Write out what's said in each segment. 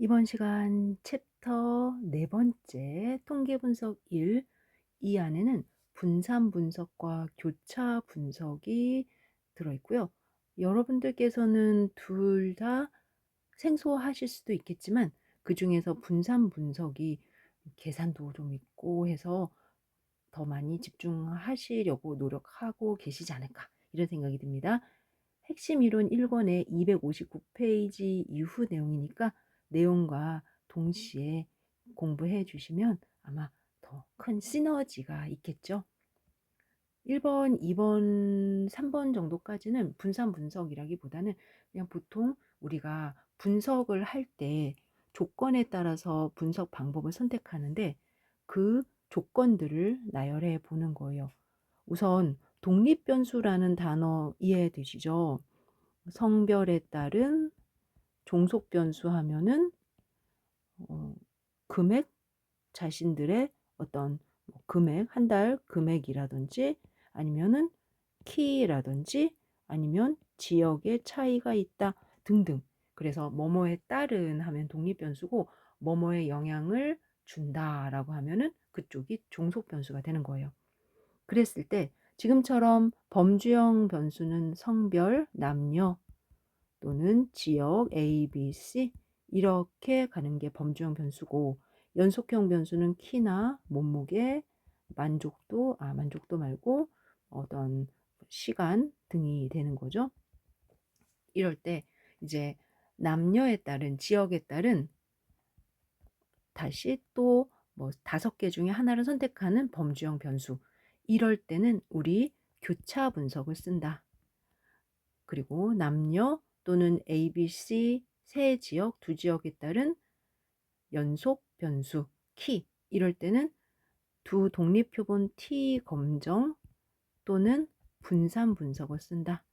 이번 시간 챕터 네 번째 통계 분석 1, 이 안에는 분산 분석과 교차 분석이 들어있고요. 여러분들께서는 둘 다 생소하실 수도 있겠지만 그 중에서 분산 분석이 계산도 좀 있고 해서 더 많이 집중하시려고 노력하고 계시지 않을까 이런 생각이 듭니다. 핵심 이론 1권의 259페이지 이후 내용이니까 내용과 동시에 공부해 주시면 아마 더 큰 시너지가 있겠죠. 1번, 2번, 3번 정도까지는 분산 분석이라기보다는 그냥 보통 우리가 분석을 할 때 조건에 따라서 분석 방법을 선택하는데 그 조건들을 나열해 보는 거예요. 우선 독립변수라는 단어 이해되시죠? 성별에 따른 종속변수 하면은 금액, 자신들의 어떤 금액, 한 달 금액이라든지 아니면은 키라든지 아니면 지역의 차이가 있다 등등. 그래서 뭐뭐에 따른 하면 독립변수고 뭐뭐에 영향을 준다라고 하면은 그쪽이 종속변수가 되는 거예요. 그랬을 때 지금처럼 범주형 변수는 성별, 남녀 또는 지역 A, B, C 이렇게 가는 게 범주형 변수고 연속형 변수는 키나 몸무게, 만족도 말고 어떤 시간 등이 되는 거죠. 이럴 때 이제 남녀에 따른 지역에 따른 다시 또 뭐 5개 중에 하나를 선택하는 범주형 변수. 이럴 때는 우리 교차 분석을 쓴다. 그리고 남녀 또는 ABC 세 지역, 두 지역에 따른 연속 변수, 키. 이럴 때는 두 독립표본 T 검정 또는 분산 분석을 쓴다.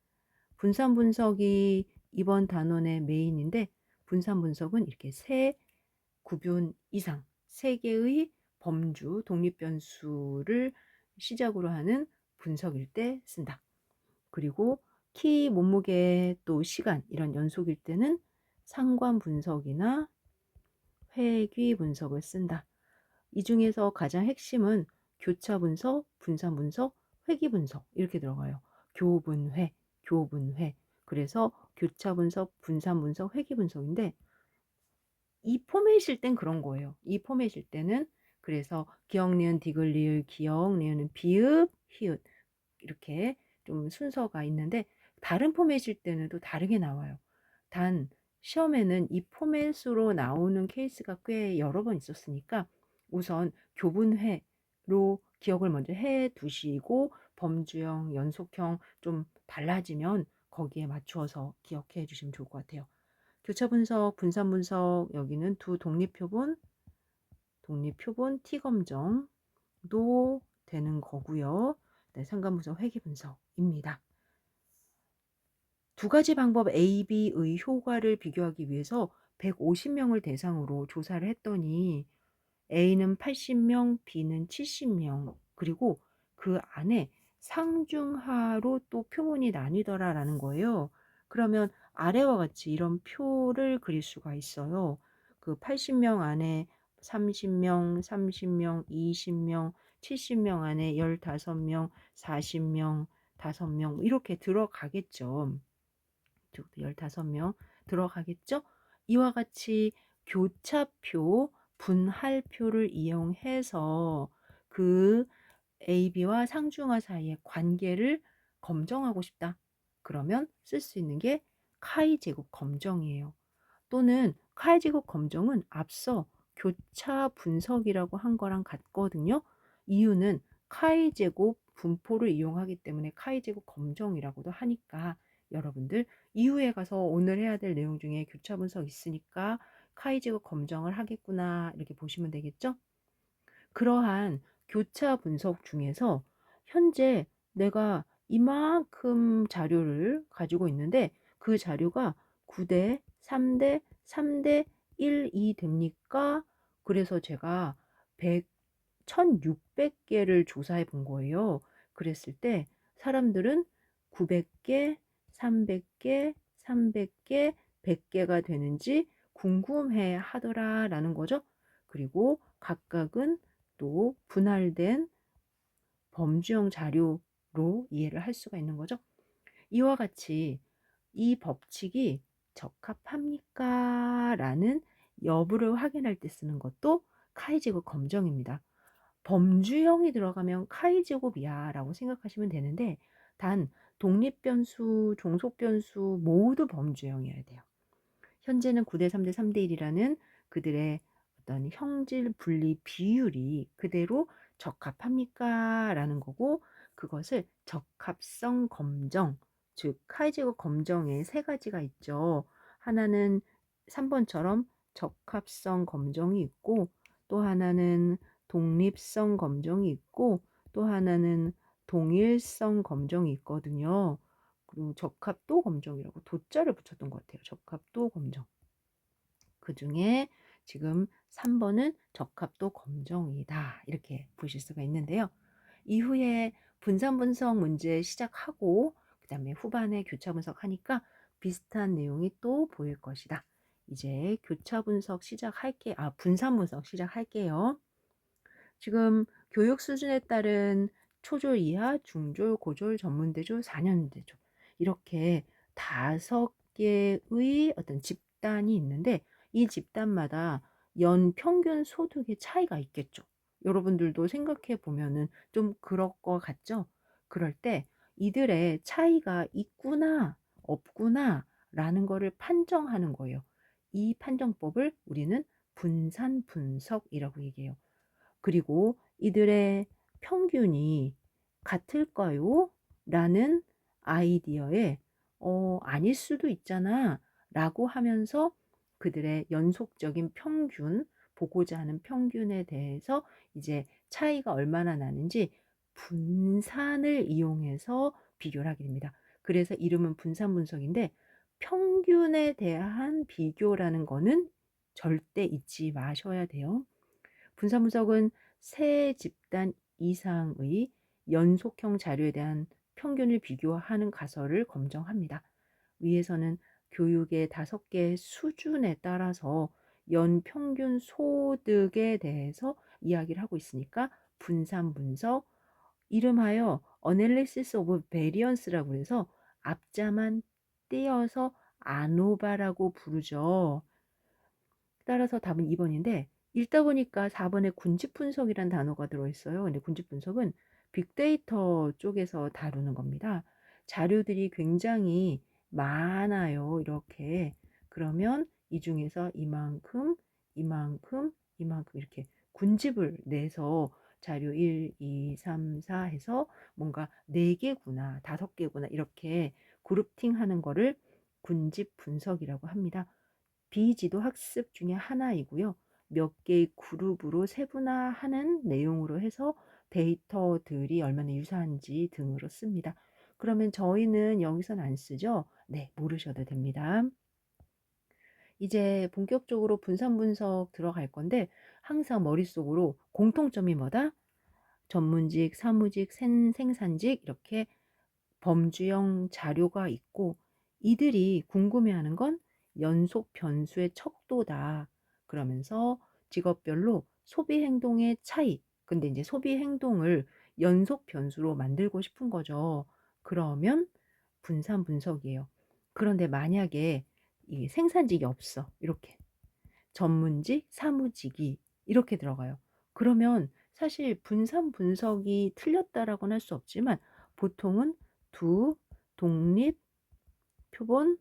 분산 분석이 이번 단원의 메인인데 분산 분석은 이렇게 세 구분 이상, 세 개의 범주, 독립변수를 시작으로 하는 분석일 때 쓴다. 그리고 키, 몸무게, 또 시간 이런 연속일 때는 상관 분석이나 회귀 분석을 쓴다. 이 중에서 가장 핵심은 교차 분석, 분산 분석, 회귀 분석 이렇게 들어가요. 교분회, 교분회. 그래서 교차 분석, 분산 분석, 회귀 분석인데 이 포맷일 땐 그런 거예요. 이 포맷일 때는 그래서 기역, 니은, 디귿, 리을, 기역, 니은은 비읍, 히읗 이렇게 좀 순서가 있는데 다른 포맷일 때는 또 다르게 나와요. 단 시험에는 이 포맷으로 나오는 케이스가 꽤 여러 번 있었으니까 우선 교분회로 기억을 먼저 해 두시고 범주형, 연속형 좀 달라지면 거기에 맞추어서 기억해 주시면 좋을 것 같아요. 교차 분석, 분산 분석 여기는 두 독립표본 T 검정도 되는 거고요. 네, 상관 분석, 회귀 분석입니다. 두 가지 방법 A, B의 효과를 비교하기 위해서 150명을 대상으로 조사를 했더니 A는 80명, B는 70명, 그리고 그 안에 상중하로 또 표본이 나뉘더라라는 거예요. 그러면 아래와 같이 이런 표를 그릴 수가 있어요. 그 80명 안에 30명, 30명, 20명, 70명 안에 15명, 40명, 5명 이렇게 들어가겠죠. 15명 들어가겠죠? 이와 같이 교차표, 분할표를 이용해서 그 AB와 상중하 사이의 관계를 검정하고 싶다. 그러면 쓸 수 있는 게 카이 제곱 검정이에요. 또는 카이 제곱 검정은 앞서 교차 분석이라고 한 거랑 같거든요. 이유는 카이 제곱 분포를 이용하기 때문에 카이 제곱 검정이라고도 하니까 여러분들 이후에 가서 오늘 해야 될 내용 중에 교차 분석 있으니까 카이 제곱 검정을 하겠구나 이렇게 보시면 되겠죠. 그러한 교차 분석 중에서 현재 내가 이만큼 자료를 가지고 있는데 그 자료가 9대 3대 3대 1이 됩니까? 그래서 제가 1600개를 조사해 본 거예요. 그랬을 때 사람들은 900개, 300개, 300개, 100개가 되는지 궁금해 하더라라는 거죠. 그리고 각각은 또 분할된 범주형 자료로 이해를 할 수가 있는 거죠. 이와 같이 이 법칙이 적합합니까? 라는 여부를 확인할 때 쓰는 것도 카이제곱 검정입니다. 범주형이 들어가면 카이제곱이야 라고 생각하시면 되는데, 단 독립변수, 종속변수 모두 범주형이어야 돼요. 현재는 9대 3대 3대 1이라는 그들의 어떤 형질 분리 비율이 그대로 적합합니까? 라는 거고, 그것을 적합성 검정, 즉 카이제곱 검정에 세 가지가 있죠. 하나는 3번처럼 적합성 검정이 있고, 또 하나는 독립성 검정이 있고, 또 하나는 동일성 검정이 있거든요. 그리고 적합도 검정이라고 도자를 붙였던 것 같아요. 적합도 검정. 그 중에 지금 3번은 적합도 검정이다. 이렇게 보실 수가 있는데요. 이후에 분산 분석 문제 시작하고 그 다음에 후반에 교차 분석하니까 비슷한 내용이 또 보일 것이다. 이제 교차 분석 시작할게. 분산 분석 시작할게요. 지금 교육 수준에 따른 초졸 이하, 중졸, 고졸, 전문대졸, 4년대졸 이렇게 5개의 어떤 집단이 있는데, 이 집단마다 연 평균 소득의 차이가 있겠죠. 여러분들도 생각해 보면은 좀 그럴 것 같죠? 그럴 때 이들의 차이가 있구나, 없구나 라는 거를 판정하는 거예요. 이 판정법을 우리는 분산 분석이라고 얘기해요. 그리고 이들의 평균이 같을까요? 라는 아이디어에 아닐 수도 있잖아 라고 하면서 그들의 연속적인 평균, 보고자 하는 평균에 대해서 이제 차이가 얼마나 나는지 분산을 이용해서 비교를 하게 됩니다. 그래서 이름은 분산 분석인데, 평균에 대한 비교라는 거는 절대 잊지 마셔야 돼요. 분산 분석은 세 집단 이상의 연속형 자료에 대한 평균을 비교하는 가설을 검증합니다. 위에서는 교육의 5개의 수준에 따라서 연평균 소득에 대해서 이야기를 하고 있으니까 분산 분석, 이름하여 Analysis of Variance라고 해서 앞자만 떼어서 아노바라고 부르죠. 따라서 답은 2번인데, 읽다 보니까 4번에 군집 분석이란 단어가 들어있어요. 근데 군집 분석은 빅데이터 쪽에서 다루는 겁니다. 자료들이 굉장히 많아요. 이렇게. 그러면 이 중에서 이만큼, 이만큼, 이만큼 이렇게 군집을 내서 자료 1, 2, 3, 4 해서 뭔가 4개구나, 5개구나 이렇게 그룹팅 하는 거를 군집 분석이라고 합니다. 비지도 학습 중에 하나이고요. 몇 개의 그룹으로 세분화하는 내용으로 해서 데이터들이 얼마나 유사한지 등으로 씁니다. 그러면 저희는 여기선 안 쓰죠? 네, 모르셔도 됩니다. 이제 본격적으로 분산 분석 들어갈 건데, 항상 머릿속으로 공통점이 뭐다? 전문직, 사무직, 생산직 이렇게 범주형 자료가 있고, 이들이 궁금해하는 건 연속 변수의 척도다. 그러면서 직업별로 소비 행동의 차이. 근데 이제 소비 행동을 연속 변수로 만들고 싶은 거죠. 그러면 분산 분석이에요. 그런데 만약에 이 생산직이 없어. 이렇게. 전문직, 사무직이 이렇게 들어가요. 그러면 사실 분산 분석이 틀렸다라고는 할 수 없지만, 보통은 두 독립 표본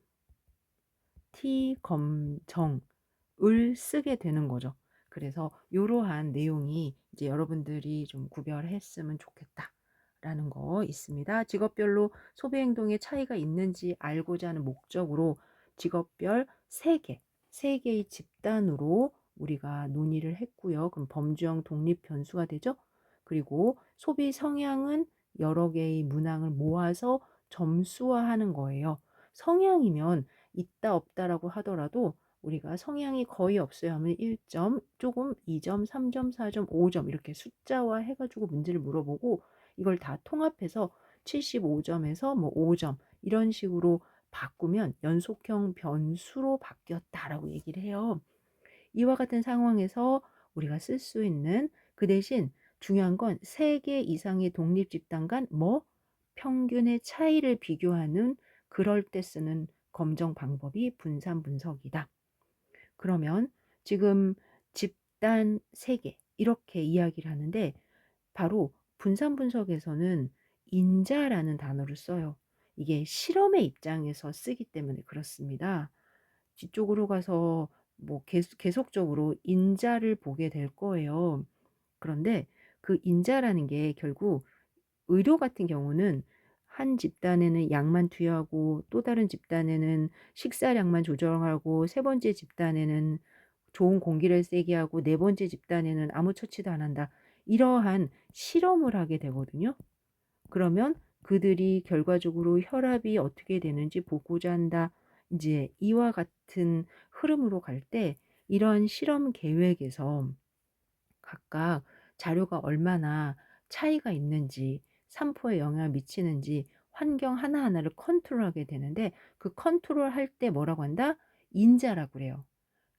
T 검정을 쓰게 되는 거죠. 그래서 이러한 내용이 이제 여러분들이 좀 구별했으면 좋겠다라는 거 있습니다. 직업별로 소비 행동의 차이가 있는지 알고자 하는 목적으로 직업별 3개의 집단으로 우리가 논의를 했고요. 그럼 범주형 독립 변수가 되죠. 그리고 소비 성향은 여러 개의 문항을 모아서 점수화하는 거예요. 성향이면 있다 없다라고 하더라도 우리가 성향이 거의 없어요 하면 1점, 조금 2점, 3점, 4점, 5점 이렇게 숫자화 해가지고 문제를 물어보고, 이걸 다 통합해서 75점에서 뭐 5점 이런 식으로 바꾸면 연속형 변수로 바뀌었다라고 얘기를 해요. 이와 같은 상황에서 우리가 쓸 수 있는, 그 대신 중요한 건 3개 이상의 독립 집단 간 평균의 차이를 비교하는, 그럴 때 쓰는 검정 방법이 분산 분석이다. 그러면 지금 집단 3개 이렇게 이야기를 하는데, 바로 분산 분석에서는 인자라는 단어를 써요. 이게 실험의 입장에서 쓰기 때문에 그렇습니다. 뒤쪽으로 가서 뭐 계속적으로 인자를 보게 될 거예요. 그런데 그 인자라는 게 결국 의료 같은 경우는 한 집단에는 약만 투여하고, 또 다른 집단에는 식사량만 조정하고, 세 번째 집단에는 좋은 공기를 쐬게 하고, 네 번째 집단에는 아무 처치도 안 한다. 이러한 실험을 하게 되거든요. 그러면 그들이 결과적으로 혈압이 어떻게 되는지 보고자 한다. 이제 이와 같은 흐름으로 갈 때, 이런 실험 계획에서 각각 자료가 얼마나 차이가 있는지, 산포에 영향을 미치는지 환경 하나하나를 컨트롤하게 되는데, 그 컨트롤할 때 뭐라고 한다? 인자라고 그래요.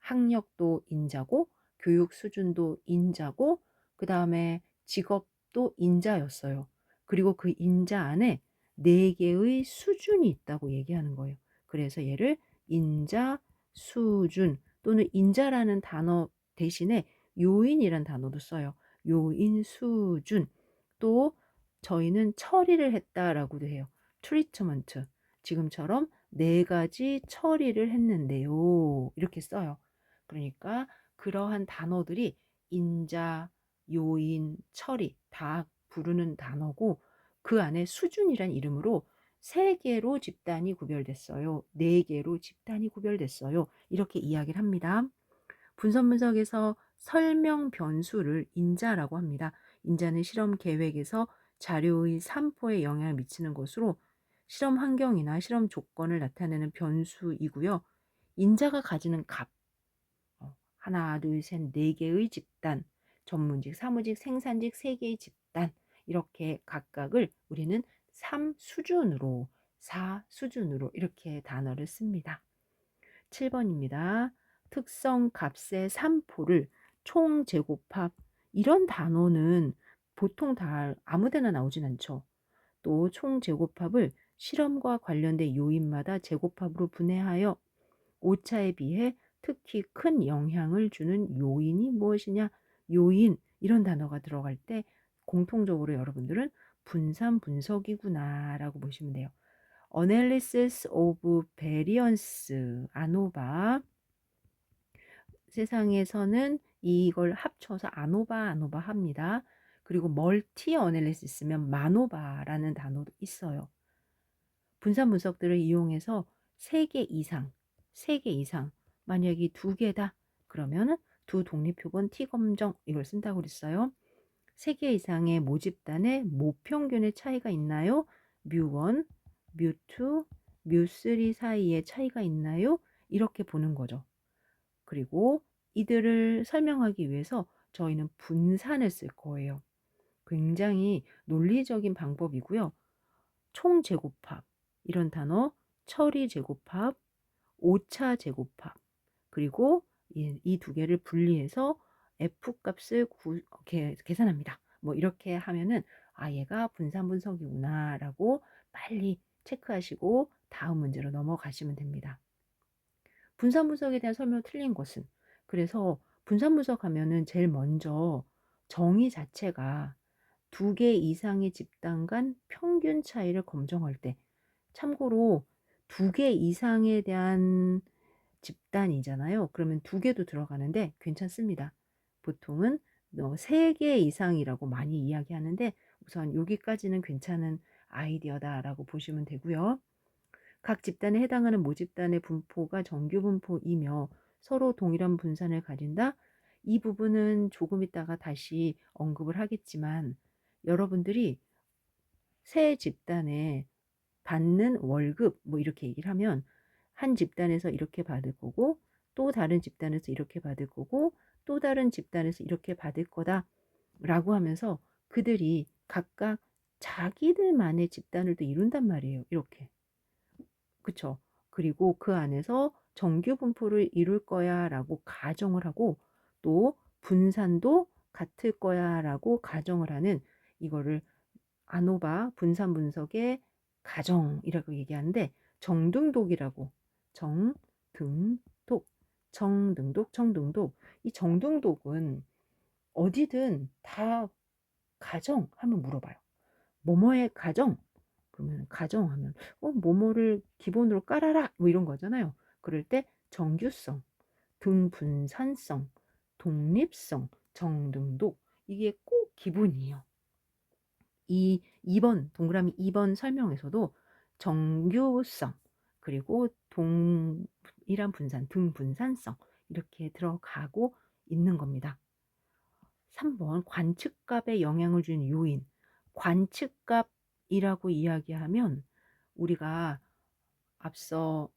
학력도 인자고, 교육 수준도 인자고, 그다음에 직업도 인자였어요. 그리고 그 인자 안에 4개의 수준이 있다고 얘기하는 거예요. 그래서 얘를 인자, 수준, 또는 인자라는 단어 대신에 요인이란 단어도 써요. 요인, 수준. 또 저희는 처리를 했다라고도 해요. 트리트먼트. 지금처럼 4가지 처리를 했는데요. 이렇게 써요. 그러니까 그러한 단어들이 인자, 요인, 처리 다 부르는 단어고, 그 안에 수준이란 이름으로 3개로 집단이 구별됐어요. 4개로 집단이 구별됐어요. 이렇게 이야기를 합니다. 분선 분석에서 설명 변수를 인자라고 합니다. 인자는 실험 계획에서 자료의 산포에 영향을 미치는 것으로 실험 환경이나 실험 조건을 나타내는 변수이고요. 인자가 가지는 값, 하나, 둘, 셋, 4개의 집단, 전문직, 사무직, 생산직 3개의 집단, 이렇게 각각을 우리는 3수준으로, 4수준으로 이렇게 단어를 씁니다. 7번입니다. 특성 값의 산포를 총제곱합, 이런 단어는 보통 다 아무데나 나오진 않죠. 또 총제곱합을 실험과 관련된 요인마다 제곱합으로 분해하여 오차에 비해 특히 큰 영향을 주는 요인이 무엇이냐? 요인, 이런 단어가 들어갈 때 공통적으로 여러분들은 분산 분석이구나 라고 보시면 돼요. Analysis of Variance, 아노바. 세상에서는 이걸 합쳐서 아노바 합니다. 그리고 멀티 어널리시스면 마노바라는 단어도 있어요. 분산 분석들을 이용해서 3개 이상, 만약에 2개다 그러면은 두 독립표본 T검정 이걸 쓴다고 그랬어요. 3개 이상의 모집단의 모평균의 차이가 있나요? 뮤1, 뮤2, 뮤3 사이에 차이가 있나요? 이렇게 보는 거죠. 그리고 이들을 설명하기 위해서 저희는 분산을 쓸 거예요. 굉장히 논리적인 방법이고요. 총제곱합, 이런 단어, 처리제곱합, 오차제곱합, 그리고 이 2개를 분리해서 F값을 계산합니다. 뭐 이렇게 하면은 얘가 분산 분석이구나 라고 빨리 체크하시고 다음 문제로 넘어가시면 됩니다. 분산 분석에 대한 설명 틀린 것은, 그래서 분산 분석하면은 제일 먼저 정의 자체가 2개 이상의 집단 간 평균 차이를 검정할 때, 참고로 2개 이상에 대한 집단이잖아요. 그러면 2개도 들어가는데 괜찮습니다. 보통은 3개 이상이라고 많이 이야기하는데, 우선 여기까지는 괜찮은 아이디어다라고 보시면 되고요. 각 집단에 해당하는 모집단의 분포가 정규 분포이며 서로 동일한 분산을 가진다. 이 부분은 조금 있다가 다시 언급을 하겠지만, 여러분들이 새 집단에 받는 월급 뭐 이렇게 얘기를 하면, 한 집단에서 이렇게 받을 거고, 또 다른 집단에서 이렇게 받을 거고, 또 다른 집단에서 이렇게 받을 거다 라고 하면서 그들이 각각 자기들만의 집단을 또 이룬단 말이에요. 이렇게. 그쵸. 그리고 그 안에서 정규 분포를 이룰 거야라고 가정을 하고 또 분산도 같을 거야라고 가정을 하는 이거를 아노바 분산 분석의 가정이라고 얘기하는데 정등독이라고 정등독 정등독 이 정등독은 어디든 다 가정 하면 물어봐요. 뭐뭐의 가정 그러면 가정하면 뭐뭐를 기본으로 깔아라 뭐 이런 거잖아요. 그럴 때 정규성, 등분산성, 독립성, 정등독 이게 꼭 기본이에요. 이 2번 동그라미 2번 설명에서도 정규성 그리고 동일한 분산, 등분산성 이렇게 들어가고 있는 겁니다. 3번 관측값에 영향을 주는 요인. 관측값이라고 이야기하면 우리가 앞서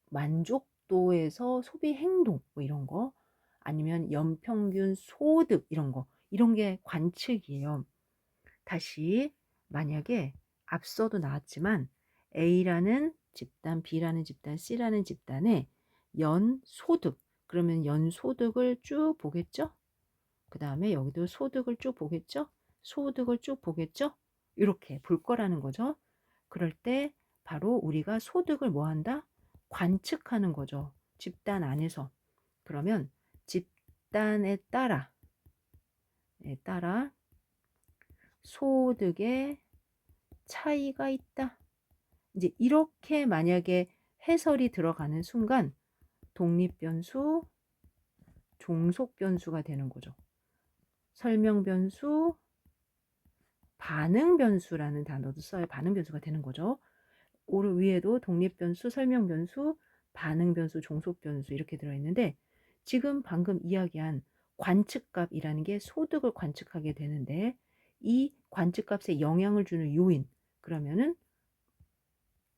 만족도에서 소비 행동 뭐 이런 거 아니면 연평균 소득 이런 거 이런 게 관측이에요. 다시 만약에 앞서도 나왔지만 A라는 집단, B라는 집단, C라는 집단의 연소득 그러면 연소득을 쭉 보겠죠? 그 다음에 여기도 소득을 쭉 보겠죠? 소득을 쭉 보겠죠? 이렇게 볼 거라는 거죠. 그럴 때 바로 우리가 소득을 뭐 한다? 관측하는 거죠. 집단 안에서. 그러면 집단에 따라 소득의 차이가 있다. 이제 이렇게 만약에 해설이 들어가는 순간 독립변수, 종속변수가 되는 거죠. 설명변수, 반응변수라는 단어도 써요. 반응변수가 되는 거죠. 오른 위에도 독립변수, 설명변수, 반응변수, 종속변수 이렇게 들어있는데 지금 방금 이야기한 관측값이라는 게 소득을 관측하게 되는데 이 관측값에 영향을 주는 요인 그러면은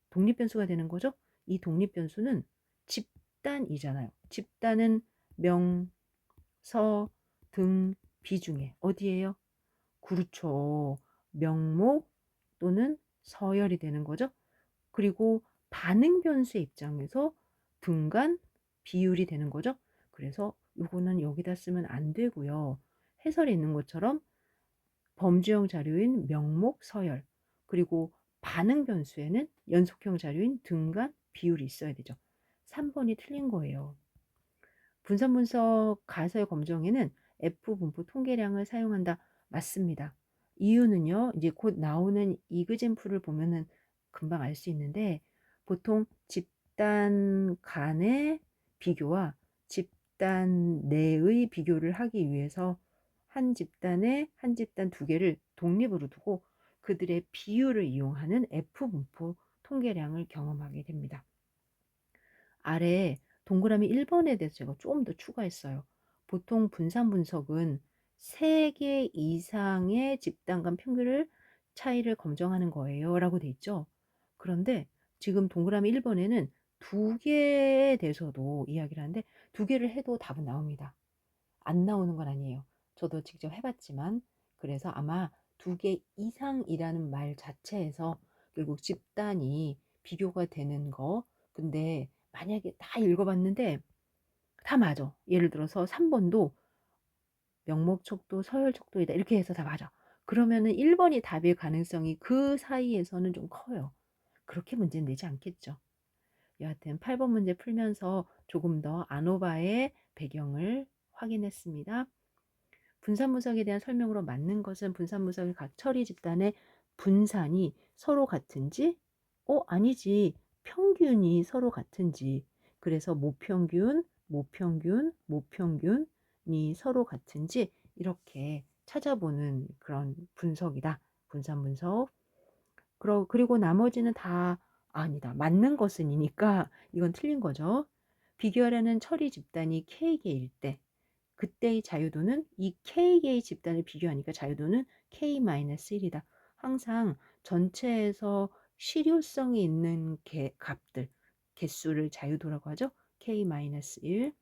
독립변수가 되는 거죠. 이 독립변수는 집단이잖아요. 집단은 명, 서, 등, 비중에 어디에요? 그렇죠. 명목 또는 서열이 되는 거죠. 그리고 반응 변수의 입장에서 분간 비율이 되는 거죠. 그래서 요거는 여기다 쓰면 안 되고요. 해설에 있는 것처럼 범주형 자료인 명목 서열 그리고 반응 변수에는 연속형 자료인 등간 비율이 있어야 되죠. 3번이 틀린 거예요. 분산 분석 가설 검정에는 F 분포 통계량을 사용한다. 맞습니다. 이유는요. 이제 곧 나오는 이그젠플을 보면은 금방 알 수 있는데 보통 집단 간의 비교와 집단 내의 비교를 하기 위해서 한 집단 두 개를 독립으로 두고 그들의 비율을 이용하는 F 분포 통계량을 경험하게 됩니다. 아래 동그라미 1번에 대해서 제가 조금 더 추가했어요. 보통 분산 분석은 3개 이상의 집단 간 평균을 차이를 검정하는 거예요 라고 돼 있죠. 그런데 지금 동그라미 1번에는 2개에 대해서도 이야기를 하는데 2개를 해도 답은 나옵니다. 안 나오는 건 아니에요. 저도 직접 해봤지만 그래서 아마 2개 이상이라는 말 자체에서 결국 집단이 비교가 되는 거 근데 만약에 다 읽어봤는데 다 맞아. 예를 들어서 3번도 명목촉도 서열촉도이다 이렇게 해서 다 맞아. 그러면은 1번이 답일 가능성이 그 사이에서는 좀 커요. 그렇게 문제는 내지 않겠죠. 여하튼 8번 문제 풀면서 조금 더 아노바의 배경을 확인했습니다. 분산 분석에 대한 설명으로 맞는 것은 분산 분석의 각 처리 집단의 분산이 서로 같은지, 아니지. 평균이 서로 같은지. 그래서 모평균, 모평균, 모평균이 서로 같은지 이렇게 찾아보는 그런 분석이다. 분산 분석. 그리고 나머지는 다 아니다. 맞는 것은이니까 이건 틀린 거죠. 비교하려는 처리 집단이 K개일 때 그때의 자유도는 이 K개의 집단을 비교하니까 자유도는 K-1이다. 항상 전체에서 실효성이 있는 값들, 개수를 자유도라고 하죠. K-1.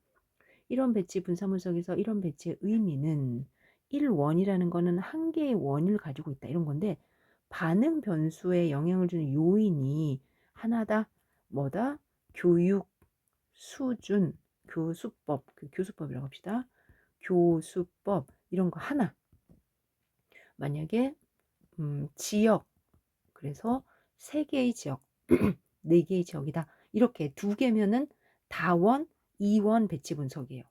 이런 배치 분산 분석에서 이런 배치의 의미는 1원이라는 거는 한 개의 원을 가지고 있다. 이런 건데 반응 변수에 영향을 주는 요인이 하나다. 뭐다? 교육 수준, 교수법, 그 교수법이라고 합시다. 교수법 이런 거 하나. 만약에 지역, 그래서 3개의 지역, 4개의 지역이다. 이렇게 2개면은 다원, 이원 배치 분석이에요.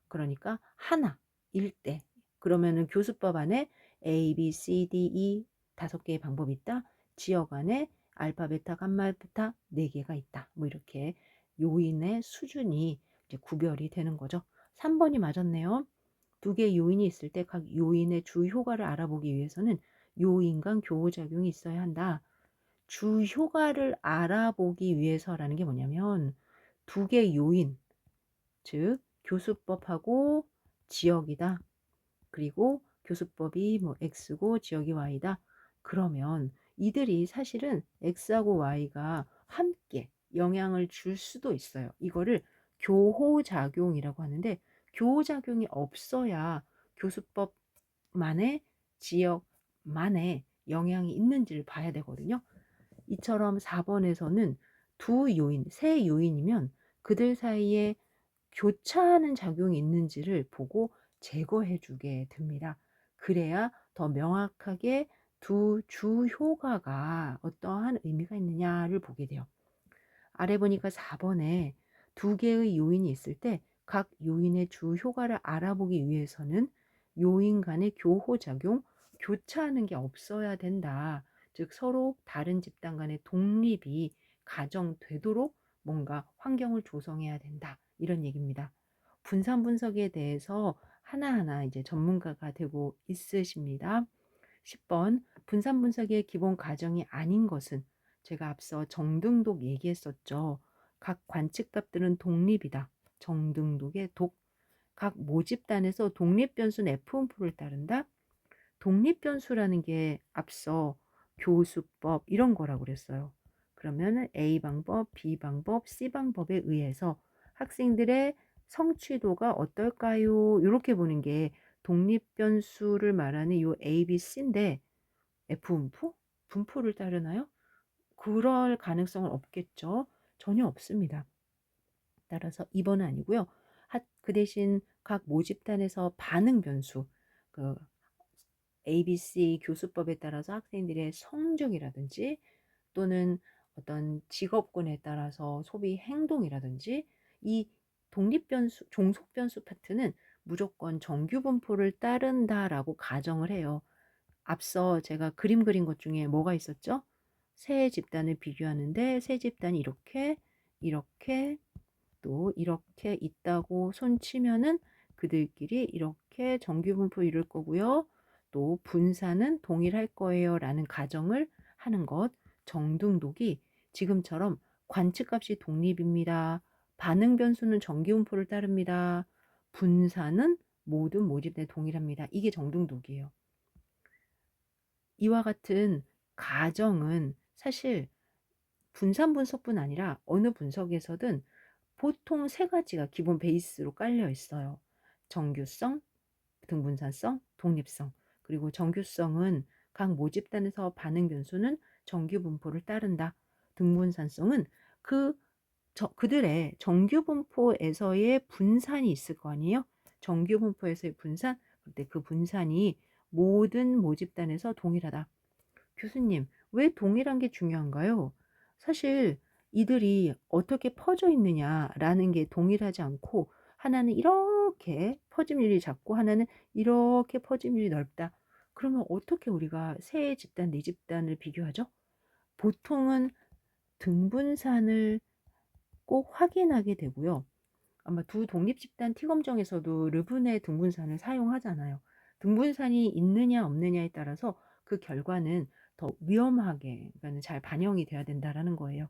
그러니까 하나, 일대. 그러면은 교수법 안에 A, B, C, D, E 5개의 방법이 있다. 지역 안에 알파, 베타, 감마, 베타 4개가 있다. 뭐 이렇게 요인의 수준이 이제 구별이 되는 거죠. 3번이 맞았네요. 2개의 요인이 있을 때 각 요인의 주 효과를 알아보기 위해서는 요인 간 교호작용이 있어야 한다. 주 효과를 알아보기 위해서라는 게 뭐냐면 2개의 요인, 즉 교수법하고 지역이다. 그리고 교수법이 뭐 X고 지역이 Y다. 그러면 이들이 사실은 X하고 Y가 함께 영향을 줄 수도 있어요. 이거를 교호작용이라고 하는데 교호작용이 없어야 교수법만의 지역만의 영향이 있는지를 봐야 되거든요. 이처럼 4번에서는 두 요인, 세 요인이면 그들 사이에 교차하는 작용이 있는지를 보고 제거해 주게 됩니다. 그래야 더 명확하게 두 주 효과가 어떠한 의미가 있느냐를 보게 돼요. 아래 보니까 4번에 2개의 요인이 있을 때 각 요인의 주 효과를 알아보기 위해서는 요인 간의 교호작용, 교차하는 게 없어야 된다. 즉 서로 다른 집단 간의 독립이 가정되도록 뭔가 환경을 조성해야 된다. 이런 얘기입니다. 분산 분석에 대해서 하나하나 이제 전문가가 되고 있으십니다. 10번 분산 분석의 기본 과정이 아닌 것은 제가 앞서 정등독 얘기했었죠. 각 관측값들은 독립이다. 정등독의 독. 각 모집단에서 독립변수 F분포를 따른다. 독립변수라는 게 앞서 교수법 이런 거라고 그랬어요. 그러면 A 방법, B 방법, C 방법에 의해서 학생들의 성취도가 어떨까요? 이렇게 보는 게 독립변수를 말하는 요 A, B, C인데 F분포? 분포를 따르나요? 그럴 가능성은 없겠죠. 전혀 없습니다. 따라서 2번은 아니고요. 그 대신 각 모집단에서 반응 변수, 그 ABC 교수법에 따라서 학생들의 성적이라든지 또는 어떤 직업군에 따라서 소비 행동이라든지 이 독립 변수, 종속 변수 파트는 무조건 정규 분포를 따른다라고 가정을 해요. 앞서 제가 그림 그린 것 중에 뭐가 있었죠? 세 집단을 비교하는데 세 집단이 이렇게 또 이렇게 있다고 손치면은 그들끼리 이렇게 정규분포 이룰 거고요. 또 분산은 동일할 거예요. 라는 가정을 하는 것. 정등독이 지금처럼 관측값이 독립입니다. 반응 변수는 정규분포를 따릅니다. 분산은 모든 모집에 동일합니다. 이게 정등독이에요. 이와 같은 가정은 사실 분산 분석뿐 아니라 어느 분석에서든 보통 3가지가 기본 베이스로 깔려 있어요. 정규성, 등분산성, 독립성. 그리고 정규성은 각 모집단에서 반응 변수는 정규 분포를 따른다. 등분산성은 그들의 정규 분포에서의 분산이 있을 거 아니에요? 정규 분포에서의 분산, 그때 그 분산이 모든 모집단에서 동일하다. 교수님, 왜 동일한 게 중요한가요? 사실 이들이 어떻게 퍼져 있느냐라는 게 동일하지 않고 하나는 이렇게 퍼짐률이 작고 하나는 이렇게 퍼짐률이 넓다. 그러면 어떻게 우리가 세 집단, 네 집단을 비교하죠? 보통은 등분산을 꼭 확인하게 되고요. 아마 두 독립집단 T검정에서도 르분의 등분산을 사용하잖아요. 등분산이 있느냐 없느냐에 따라서 그 결과는 더 위험하게, 그러니까 잘 반영이 돼야 된다라는 거예요.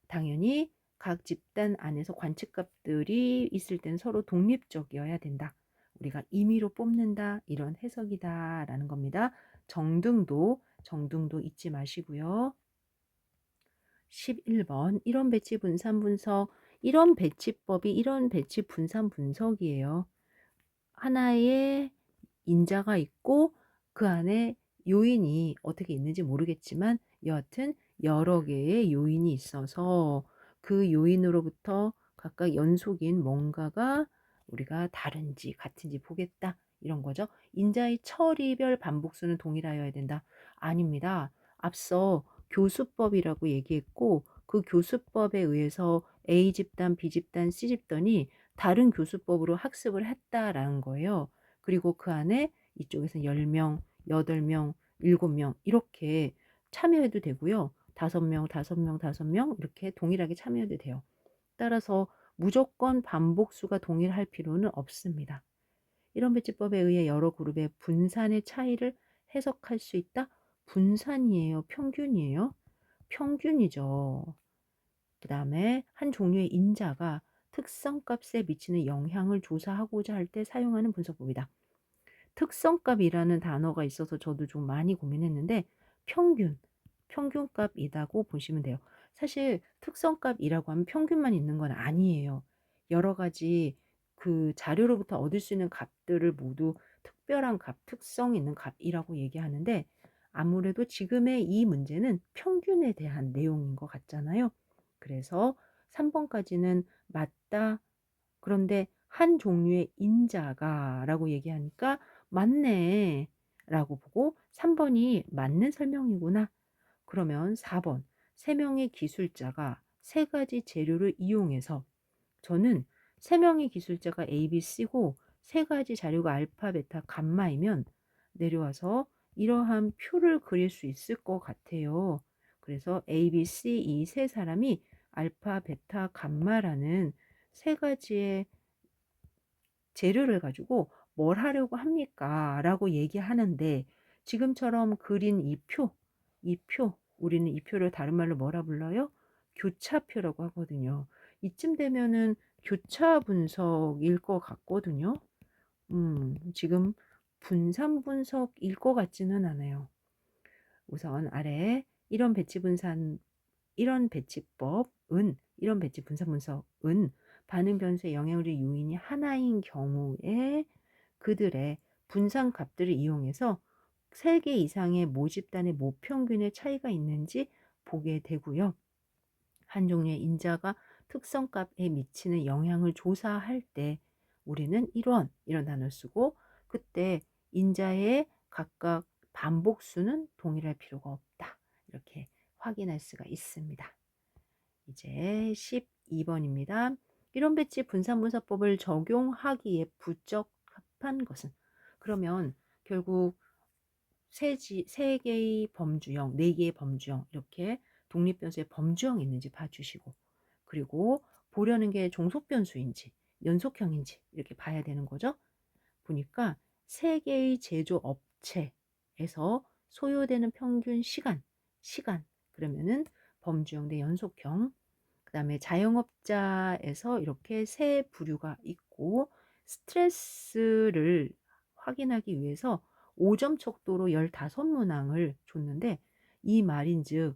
당연히 각 집단 안에서 관측값들이 있을 땐 서로 독립적이어야 된다. 우리가 임의로 뽑는다 이런 해석이다라는 겁니다. 정등도 잊지 마시고요. 11번 이런 배치 분산 분석, 이런 배치법이 이런 배치 분산 분석이에요. 하나의 인자가 있고 그 안에 요인이 어떻게 있는지 모르겠지만 여하튼 여러 개의 요인이 있어서 그 요인으로부터 각각 연속인 뭔가가 우리가 다른지 같은지 보겠다 이런 거죠. 인자의 처리별 반복수는 동일하여야 된다. 아닙니다. 앞서 교수법이라고 얘기했고 그 교수법에 의해서 A 집단, B 집단, C 집단이 다른 교수법으로 학습을 했다라는 거예요. 그리고 그 안에 이쪽에서 10명, 8명, 7명 이렇게 참여해도 되고요. 5명, 5명, 5명 이렇게 동일하게 참여해도 돼요. 따라서 무조건 반복수가 동일할 필요는 없습니다. 이런 배치법에 의해 여러 그룹의 분산의 차이를 해석할 수 있다? 분산이에요? 평균이에요? 평균이죠. 그 다음에 한 종류의 인자가 특성값에 미치는 영향을 조사하고자 할 때 사용하는 분석법이다. 특성값이라는 단어가 있어서 저도 좀 많이 고민했는데 평균, 평균값이라고 보시면 돼요. 사실 특성값이라고 하면 평균만 있는 건 아니에요. 여러 가지 그 자료로부터 얻을 수 있는 값들을 모두 특별한 값, 특성 있는 값이라고 얘기하는데 아무래도 지금의 이 문제는 평균에 대한 내용인 것 같잖아요. 그래서 3번까지는 맞다. 그런데 한 종류의 인자가 라고 얘기하니까 맞네 라고 보고 3번이 맞는 설명이구나. 그러면 4번 3명의 기술자가 3가지 재료를 이용해서 저는 3명의 기술자가 A, B, C고 3가지 자료가 알파, 베타, 감마이면 내려와서 이러한 표를 그릴 수 있을 것 같아요. 그래서 A, B, C 이 세 사람이 알파, 베타, 감마라는 3가지의 재료를 가지고 뭘 하려고 합니까? 라고 얘기하는데 지금처럼 그린 이 표, 우리는 이 표를 다른 말로 뭐라 불러요? 교차표라고 하거든요. 이쯤 되면은 교차 분석일 것 같거든요. 지금 분산 분석일 것 같지는 않아요. 우선 아래 이런 배치 분산 분석은 반응 변수의 영향을 줄 요인이 하나인 경우에 그들의 분산 값들을 이용해서 3개 이상의 모집단의 모평균의 차이가 있는지 보게 되고요. 한 종류의 인자가 특성값에 미치는 영향을 조사할 때 우리는 이런 단어를 쓰고 그때 인자의 각각 반복수는 동일할 필요가 없다. 이렇게 확인할 수가 있습니다. 이제 12번입니다. 이론 배치 분산분사법을 적용하기에 부적합한 것은 그러면 결국 세 개의 범주형, 4개의 범주형 이렇게 독립변수의 범주형이 있는지 봐주시고 그리고 보려는 게 종속변수인지 연속형인지 이렇게 봐야 되는 거죠. 보니까 3개의 제조 업체에서 소요되는 평균 시간 그러면은 범주형 대 연속형 그 다음에 자영업자에서 이렇게 세 부류가 있고 스트레스를 확인하기 위해서 5점 척도로 15문항을 줬는데 이 말인즉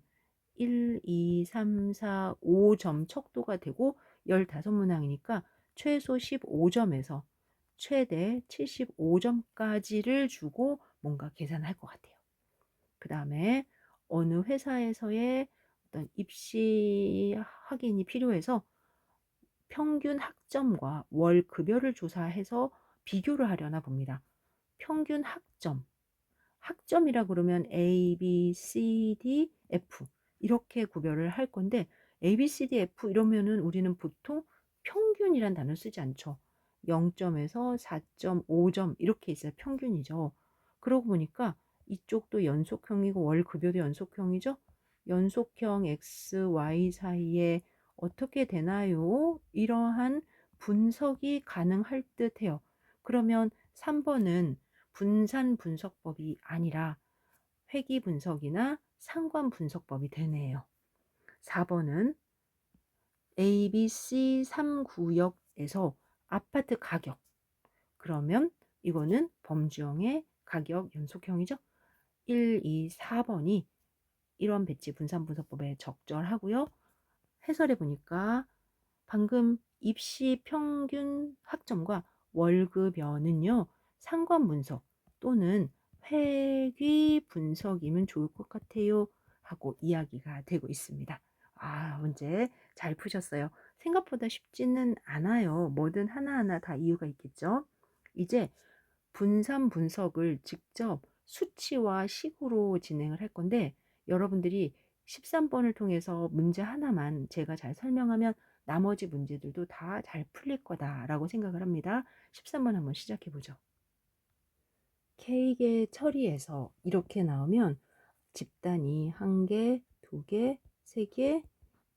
1, 2, 3, 4, 5점 척도가 되고 15문항이니까 최소 15점에서 최대 75점까지를 주고 뭔가 계산할 것 같아요. 그 다음에 어느 회사에서의 어떤 입시 확인이 필요해서 평균 학점과 월 급여를 조사해서 비교를 하려나 봅니다. 평균 학점이라 그러면 A, B, C, D, F 이렇게 구별을 할 건데 A, B, C, D, F 이러면은 우리는 보통 평균이란 단어를 쓰지 않죠. 0점에서 4.5점 이렇게 있어요. 평균이죠. 그러고 보니까 이쪽도 연속형이고 월 급여도 연속형이죠. 연속형 X, Y 사이에 어떻게 되나요? 이러한 분석이 가능할 듯해요. 그러면 3번은 분산 분석법이 아니라 회귀 분석이나 상관 분석법이 되네요. 4번은 ABC 3구역에서 아파트 가격 그러면 이거는 범주형의 가격 연속형이죠. 1, 2, 4번이 이런 배치 분산 분석법에 적절하고요. 해설해 보니까 방금 입시 평균 학점과 월급여는요. 상관 분석 또는 회귀 분석이면 좋을 것 같아요 하고 이야기가 되고 있습니다. 문제 잘 푸셨어요. 생각보다 쉽지는 않아요. 뭐든 하나하나 다 이유가 있겠죠. 이제 분산 분석을 직접 수치와 식으로 진행을 할 건데, 여러분들이 13번을 통해서 문제 하나만 제가 잘 설명하면 나머지 문제들도 다 잘 풀릴 거다라고 생각을 합니다. 13번 한번 시작해 보죠. K개 처리에서 이렇게 나오면 집단이 1개, 2개, 3개,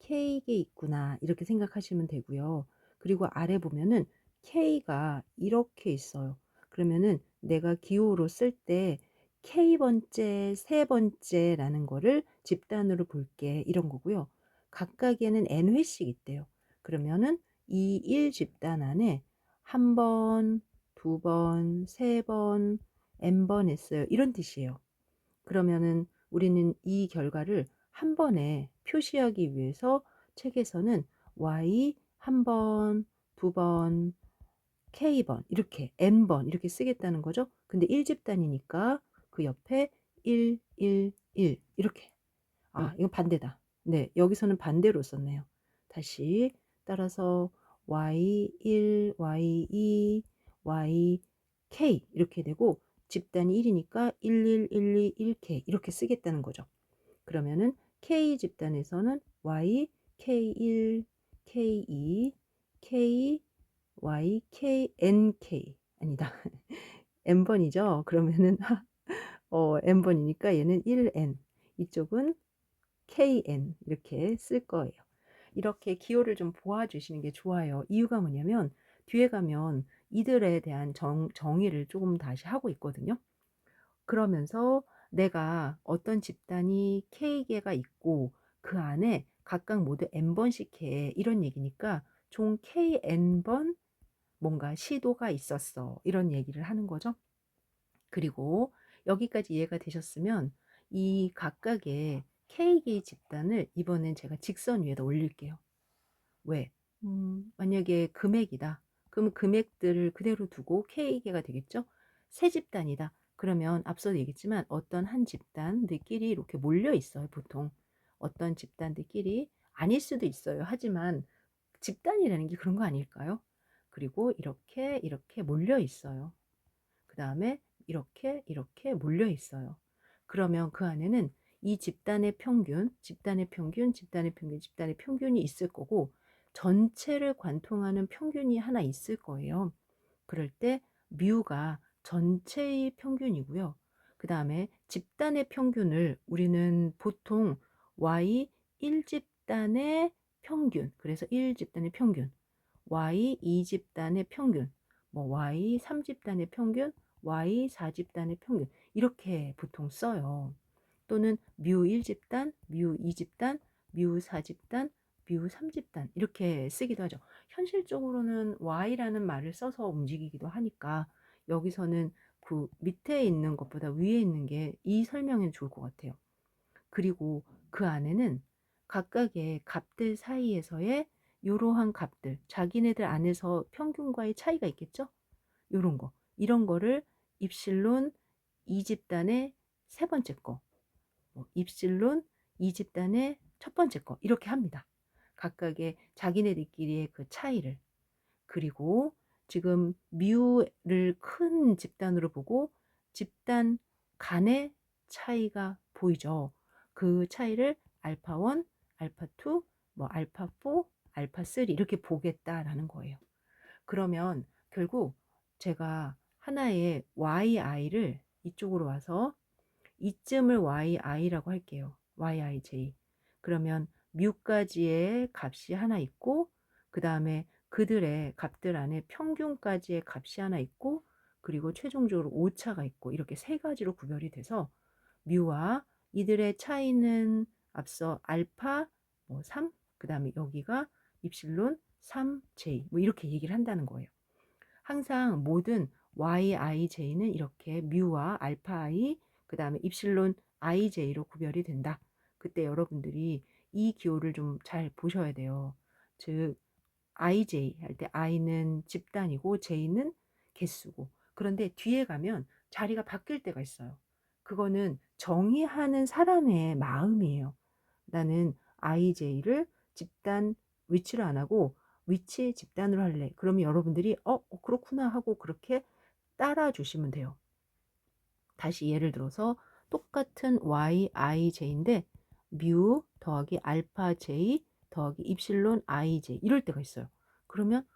K개 있구나 이렇게 생각하시면 되고요. 그리고 아래 보면은 K가 이렇게 있어요. 그러면은 내가 기호로 쓸 때 K번째, 세 번째라는 거를 집단으로 볼게 이런 거고요. 각각에는 N회씩 있대요. 그러면은 이 1집단 안에 한 번, 두 번, 세 번, N번 했어요. 이런 뜻이에요. 그러면은 우리는 이 결과를 한 번에 표시하기 위해서 책에서는 Y 한 번, 두 번, K번 이렇게 N번 이렇게 쓰겠다는 거죠. 근데 1집단이니까 그 옆에 1, 1, 1 이렇게. 이건 반대다. 네, 여기서는 반대로 썼네요. 다시 따라서 Y1, Y2, YK 이렇게 되고 집단이 1이니까 11, 12, 1K 이렇게 쓰겠다는 거죠. 그러면은 K 집단에서는 Y, K1, K2, K, Y, K, NK 아니다. N번이죠. 그러면은 N번이니까 얘는 1N 이쪽은 KN 이렇게 쓸 거예요. 이렇게 기호를 좀 보아주시는 게 좋아요. 이유가 뭐냐면 뒤에 가면 이들에 대한 정의를 조금 다시 하고 있거든요. 그러면서 내가 어떤 집단이 K개가 있고 그 안에 각각 모두 N번씩 해 이런 얘기니까 총 KN번 뭔가 시도가 있었어 이런 얘기를 하는 거죠. 그리고 여기까지 이해가 되셨으면 이 각각의 K개의 집단을 이번엔 제가 직선 위에다 올릴게요. 왜? 만약에 금액이다. 그럼 금액들을 그대로 두고 K개가 되겠죠? 세 집단이다. 그러면 앞서 얘기했지만 어떤 한 집단들끼리 이렇게 몰려 있어요, 보통. 어떤 집단들끼리 아닐 수도 있어요. 하지만 집단이라는 게 그런 거 아닐까요? 그리고 이렇게 몰려 있어요. 그 다음에 이렇게 몰려 있어요. 그러면 그 안에는 이 집단의 평균, 집단의 평균, 집단의 평균, 집단의 평균이 있을 거고 전체를 관통하는 평균이 하나 있을 거예요. 그럴 때 뮤가 전체의 평균이고요. 그 다음에 집단의 평균을 우리는 보통 Y 1집단의 평균, 그래서 1집단의 평균, Y 2집단의 평균, 뭐 Y 3집단의 평균, Y 4집단의 평균 이렇게 보통 써요. 또는 뮤 1집단, 뮤 2집단, 뮤 4집단, 뮤 3집단 이렇게 쓰기도 하죠. 현실적으로는 Y라는 말을 써서 움직이기도 하니까 여기서는 그 밑에 있는 것보다 위에 있는 게 이 설명에 좋을 것 같아요. 그리고 그 안에는 각각의 값들 사이에서의 이러한 값들, 자기네들 안에서 평균과의 차이가 있겠죠? 요런 거. 이런 거를 입실론 2집단의 세 번째 거, 입실론 2집단의 첫 번째 거 이렇게 합니다. 각각의 자기네들끼리의 그 차이를. 그리고 지금 뮤를 큰 집단으로 보고 집단 간의 차이가 보이죠. 그 차이를 알파 1, 알파 2, 뭐 알파 4, 알파 3 이렇게 보겠다라는 거예요. 그러면 결국 제가 하나의 yi를 이쪽으로 와서 이쯤을 yi라고 할게요. yij. 그러면 뮤까지의 값이 하나 있고 그 다음에 그들의 값들 안에 평균까지의 값이 하나 있고 그리고 최종적으로 오차가 있고 이렇게 세 가지로 구별이 돼서 뮤와 이들의 차이는 앞서 알파 3, 그 다음에 여기가 입실론 3j 뭐 이렇게 얘기를 한다는 거예요. 항상 모든 yij는 이렇게 뮤와 알파 i 그 다음에 입실론 ij로 구별이 된다. 그때 여러분들이 이 기호를 좀 잘 보셔야 돼요. 즉 ij 할 때 i는 집단이고 j는 개수고 그런데 뒤에 가면 자리가 바뀔 때가 있어요. 그거는 정의하는 사람의 마음이에요. 나는 IJ를 집단 위치로 안 하고 위치 집단으로 할래. 그러면 여러분들이 그렇구나 하고 그렇게 따라 주시면 돼요. 다시 예를 들어서 똑같은 YIJ인데 뮤 더하기 알파 J 더하기 입실론 IJ 이럴 때가 있어요. 그러면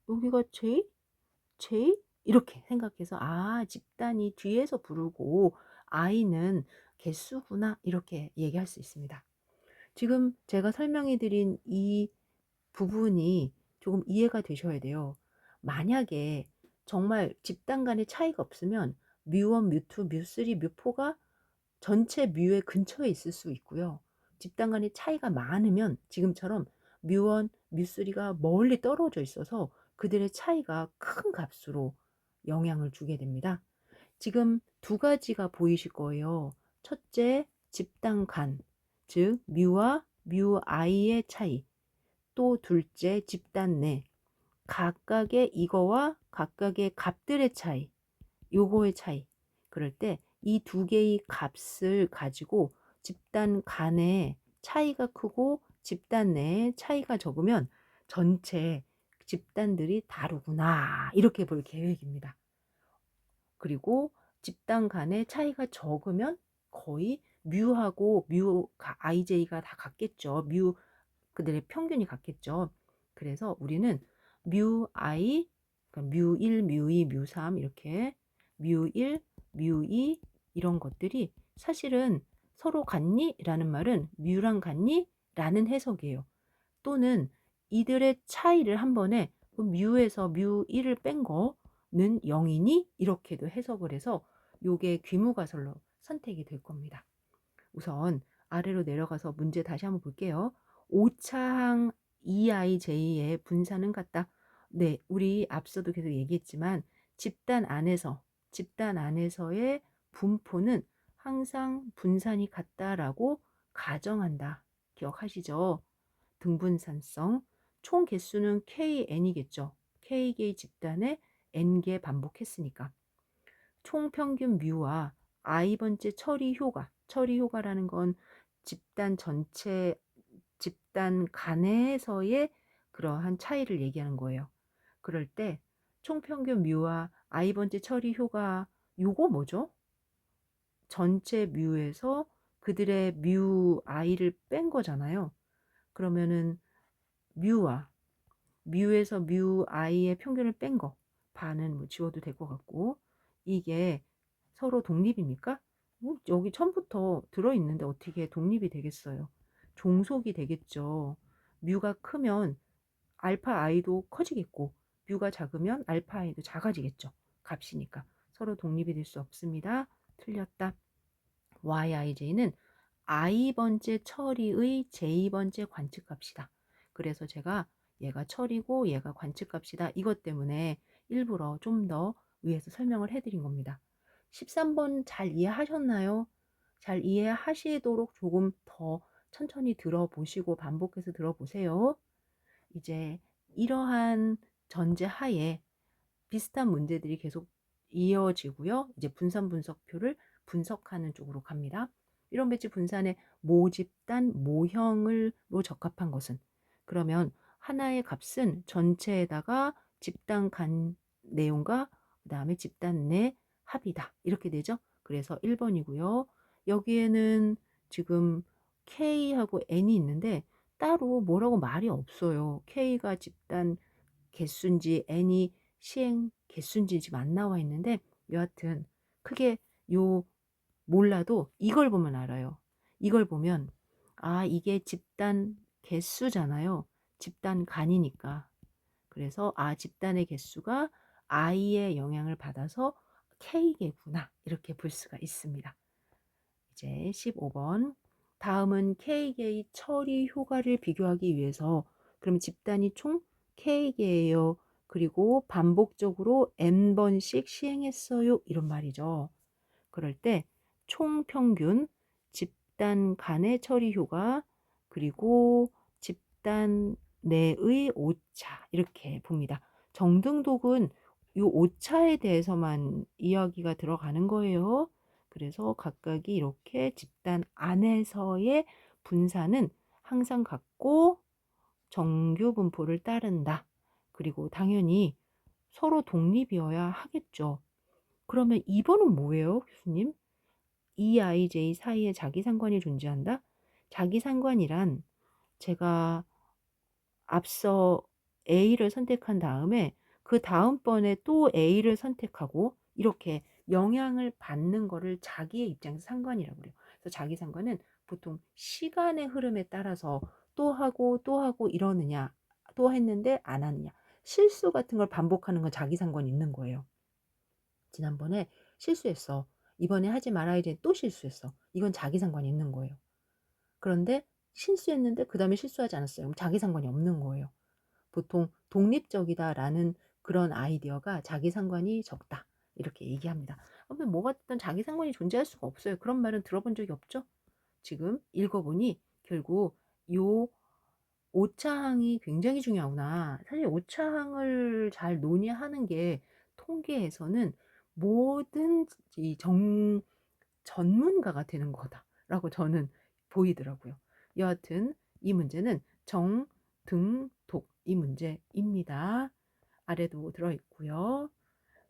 여기가 J 이렇게 생각해서 집단이 뒤에서 부르고 I는 개수구나 이렇게 얘기할 수 있습니다. 지금 제가 설명해 드린 이 부분이 조금 이해가 되셔야 돼요. 만약에 정말 집단 간의 차이가 없으면 뮤1, 뮤2, 뮤3, 뮤4가 전체 뮤의 근처에 있을 수 있고요. 집단 간의 차이가 많으면 지금처럼 뮤1, 뮤3가 멀리 떨어져 있어서 그들의 차이가 큰 값으로 영향을 주게 됩니다. 지금 두 가지가 보이실 거예요. 첫째, 집단 간, 즉 뮤와 뮤 i의 차이. 또 둘째, 집단 내 각각의 이거와 각각의 값들의 차이, 요거의 차이. 그럴 때 이 두 개의 값을 가지고 집단 간의 차이가 크고 집단 내의 차이가 적으면 전체 집단들이 다르구나 이렇게 볼 계획입니다. 그리고 집단 간의 차이가 적으면 거의 뮤하고 뮤 IJ가 다 같겠죠. 뮤 그들의 평균이 같겠죠. 그래서 우리는 뮤 I, 그러니까 뮤 1, 뮤 2, 뮤 3 이렇게 뮤 1, 뮤 2 이런 것들이 사실은 서로 같니? 라는 말은 뮤랑 같니? 라는 해석이에요. 또는 이들의 차이를 한 번에 뮤에서 뮤 1을 뺀 거는 0이니? 이렇게도 해석을 해서 요게 귀무가설로 선택이 될 겁니다. 우선 아래로 내려가서 문제 다시 한번 볼게요. 5차항 EIJ의 분산은 같다. 네, 우리 앞서도 계속 얘기했지만 집단 안에서의 분포는 항상 분산이 같다라고 가정한다. 기억하시죠? 등분산성. 총 개수는 KN이겠죠. K개의 집단에 N개 반복했으니까. 총 평균 뮤와 I번째 처리 효과라는 건 집단 전체, 집단 간에서의 그러한 차이를 얘기하는 거예요. 그럴 때 총평균 뮤와 I번째 처리 효과, 요거 뭐죠? 전체 뮤에서 그들의 뮤 I를 뺀 거잖아요. 그러면은 뮤에서 뮤 I의 평균을 뺀 거, 반은 뭐 지워도 될 것 같고, 이게 서로 독립입니까? 여기 처음부터 들어있는데 어떻게 독립이 되겠어요? 종속이 되겠죠. 뮤가 크면 알파 i도 커지겠고 뮤가 작으면 알파 i도 작아지겠죠. 값이니까. 서로 독립이 될 수 없습니다. 틀렸다. yij는 i번째 처리의 j번째 관측값이다. 그래서 제가 얘가 처리고 얘가 관측값이다. 이것 때문에 일부러 좀 더 위에서 설명을 해드린 겁니다. 13번 잘 이해하셨나요? 잘 이해하시도록 조금 더 천천히 들어보시고 반복해서 들어보세요. 이제 이러한 전제 하에 비슷한 문제들이 계속 이어지고요. 이제 분산 분석표를 분석하는 쪽으로 갑니다. 이런 배치 분산의 모집단 모형으로 적합한 것은, 그러면 하나의 값은 전체에다가 집단 간 내용과 그 다음에 집단 내 합이다. 이렇게 되죠. 그래서 1번이고요. 여기에는 지금 K하고 N이 있는데 따로 뭐라고 말이 없어요. K가 집단 개수인지 N이 시행 개수인지 지금 안 나와 있는데 여하튼 크게 요 몰라도 이걸 보면 알아요. 이걸 보면 이게 집단 개수잖아요. 집단 간이니까. 그래서 집단의 개수가 I의 영향을 받아서 K개구나 이렇게 볼 수가 있습니다. 이제 15번. 다음은 K개의 처리 효과를 비교하기 위해서, 그럼 집단이 총 K개예요. 그리고 반복적으로 N번씩 시행했어요. 이런 말이죠. 그럴 때 총평균, 집단 간의 처리 효과, 그리고 집단 내의 오차 이렇게 봅니다. 정등독은 이 오차에 대해서만 이야기가 들어가는 거예요. 그래서 각각이 이렇게 집단 안에서의 분산은 항상 같고 정규 분포를 따른다. 그리고 당연히 서로 독립이어야 하겠죠. 그러면 2번은 뭐예요, 교수님? EIJ 사이에 자기상관이 존재한다? 자기상관이란 제가 앞서 A를 선택한 다음에 그 다음번에 또 A를 선택하고 이렇게 영향을 받는 거를 자기의 입장에서 상관이라고 그래요. 그래서 자기 상관은 보통 시간의 흐름에 따라서 또 하고 또 하고 이러느냐, 또 했는데 안 하느냐, 실수 같은 걸 반복하는 건 자기 상관이 있는 거예요. 지난번에 실수했어. 이번에 하지 말아야 돼. 또 실수했어. 이건 자기 상관이 있는 거예요. 그런데 실수했는데 그 다음에 실수하지 않았어요. 그럼 자기 상관이 없는 거예요. 보통 독립적이다라는 그런 아이디어가 자기 상관이 적다. 이렇게 얘기합니다. 그러면 뭐가 됐든 자기 상관이 존재할 수가 없어요. 그런 말은 들어본 적이 없죠? 지금 읽어보니 결국 요 오차항이 굉장히 중요하구나. 사실 오차항을 잘 논의하는 게 통계에서는 모든 이 전문가가 되는 거다라고 저는 보이더라고요. 여하튼 이 문제는 정, 등, 독 이 문제입니다. 아래도 들어있고요.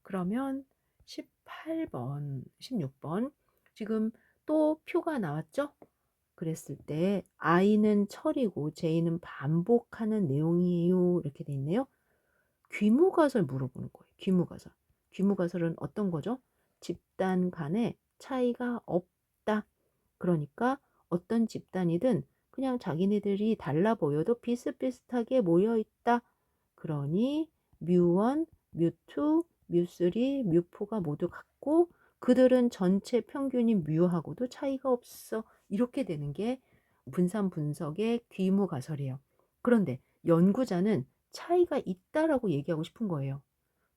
그러면 18번, 16번 지금 또 표가 나왔죠? 그랬을 때 I는 철이고 J는 반복하는 내용이에요. 이렇게 돼 있네요. 귀무가설 물어보는 거예요. 귀무가설. 귀무가설은 어떤 거죠? 집단 간에 차이가 없다. 그러니까 어떤 집단이든 그냥 자기네들이 달라 보여도 비슷비슷하게 모여 있다. 그러니 뮤1, 뮤2, 뮤3, 뮤4가 모두 같고 그들은 전체 평균이 뮤하고도 차이가 없어. 이렇게 되는 게 분산 분석의 귀무가설이에요. 그런데 연구자는 차이가 있다라고 얘기하고 싶은 거예요.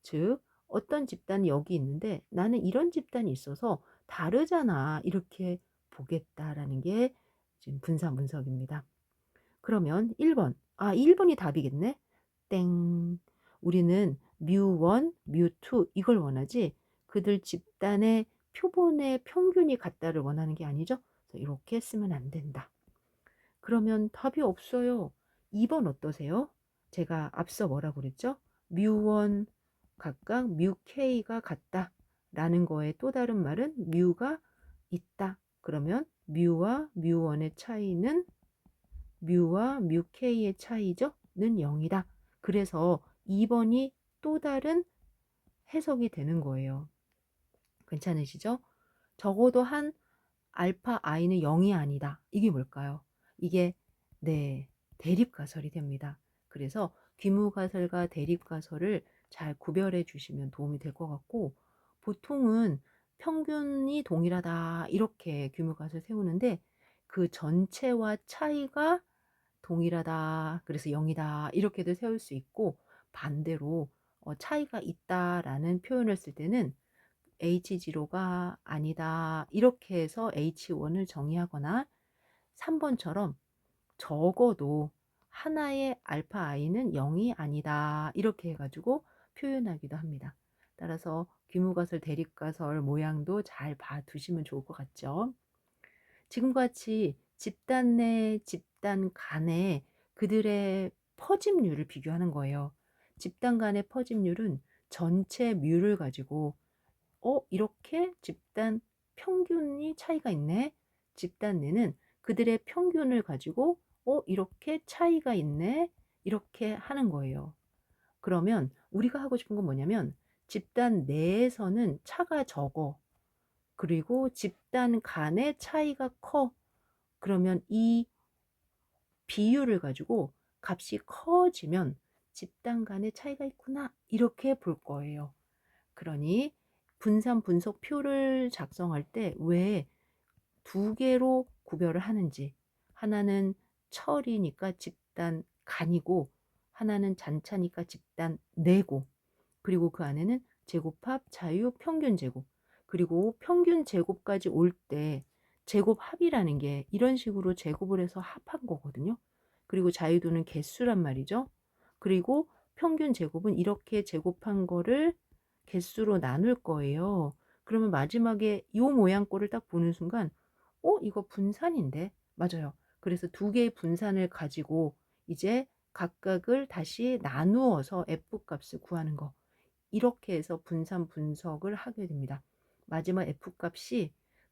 즉 어떤 집단이 여기 있는데 나는 이런 집단이 있어서 다르잖아. 이렇게 보겠다라는 게 지금 분산 분석입니다. 그러면 1번. 1번이 답이겠네. 땡. 우리는 뮤1, 뮤2 이걸 원하지 그들 집단의 표본의 평균이 같다를 원하는 게 아니죠. 그래서 이렇게 쓰면 안 된다. 그러면 답이 없어요. 2번 어떠세요? 제가 앞서 뭐라고 그랬죠? 뮤1 각각 뮤k가 같다 라는 거에 또 다른 말은 뮤가 있다. 그러면 뮤와 뮤1의 차이는 뮤와 뮤k의 차이죠? 는 0이다. 그래서 2번이 또 다른 해석이 되는 거예요. 괜찮으시죠? 적어도 한 알파 i는 0이 아니다. 이게 뭘까요? 이게 네, 대립가설이 됩니다. 그래서 귀무가설과 대립가설을 잘 구별해 주시면 도움이 될 것 같고 보통은 평균이 동일하다 이렇게 귀무가설 세우는데 그 전체와 차이가 동일하다 그래서 0이다 이렇게도 세울 수 있고 반대로 차이가 있다라는 표현을 쓸 때는 H0가 아니다 이렇게 해서 H1을 정의하거나 3번처럼 적어도 하나의 알파 i는 0이 아니다 이렇게 해가지고 표현하기도 합니다. 따라서 귀무가설 대립가설 모양도 잘 봐두시면 좋을 것 같죠. 지금과 같이 집단 내 집단 간에 그들의 퍼짐률을 비교하는 거예요. 집단 간의 퍼짐률은 전체 뮤를 가지고 이렇게 집단 평균이 차이가 있네. 집단 내는 그들의 평균을 가지고 이렇게 차이가 있네. 이렇게 하는 거예요. 그러면 우리가 하고 싶은 건 뭐냐면 집단 내에서는 차가 적어. 그리고 집단 간의 차이가 커. 그러면 이 비율을 가지고 값이 커지면 집단 간의 차이가 있구나. 이렇게 볼 거예요. 그러니 분산 분석표를 작성할 때 왜 두 개로 구별을 하는지 하나는 철이니까 집단 간이고 하나는 잔차니까 집단 내고 그리고 그 안에는 제곱합, 자유, 평균 제곱 그리고 평균 제곱까지 올 때 제곱 합이라는 게 이런 식으로 제곱을 해서 합한 거거든요. 그리고 자유도는 개수란 말이죠. 그리고 평균 제곱은 이렇게 제곱한 거를 개수로 나눌 거예요. 그러면 마지막에 이 모양 꼴을 딱 보는 순간 이거 분산인데? 맞아요. 그래서 두 개의 분산을 가지고 이제 각각을 다시 나누어서 F 값을 구하는 거. 이렇게 해서 분산 분석을 하게 됩니다. 마지막 F 값이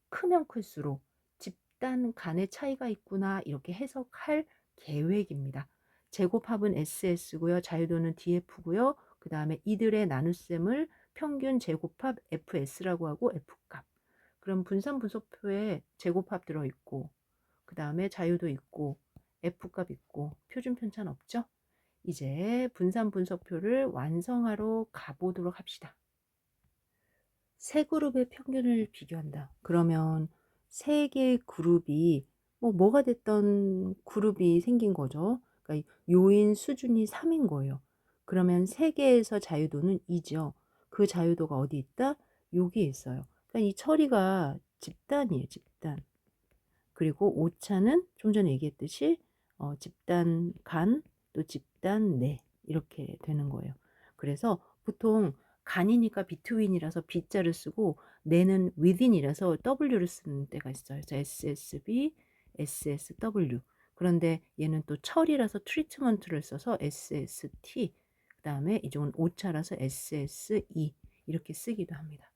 크면 클수록 집단 간의 차이가 있구나 이렇게 해석할 계획입니다. 제곱합은 SS고요. 자유도는 DF고요. 그 다음에 이들의 나눗셈을 평균 제곱합 FS라고 하고 F값. 그럼 분산 분석표에 제곱합 들어있고 그 다음에 자유도 있고 F값 있고 표준 편차는 없죠? 이제 분산 분석표를 완성하러 가보도록 합시다. 세 그룹의 평균을 비교한다. 그러면 세 개의 그룹이 뭐가 됐던 그룹이 생긴 거죠. 그러니까 요인 수준이 3인 거예요. 그러면 세 개에서 자유도는 2죠. 그 자유도가 어디 있다? 여기에 있어요. 그러니까 이 처리가 집단이에요. 집단. 그리고 오차는 좀 전에 얘기했듯이 집단 간 또 집단 내 이렇게 되는 거예요. 그래서 보통 간이니까 between이라서 B자를 쓰고 내는 within이라서 W를 쓰는 때가 있어요. 그래서 SSB, SSW. 그런데 얘는 또 처리라서 트리트먼트를 써서 SST. 그 다음에 이쪽은 오차라서 SSE 이렇게 쓰기도 합니다.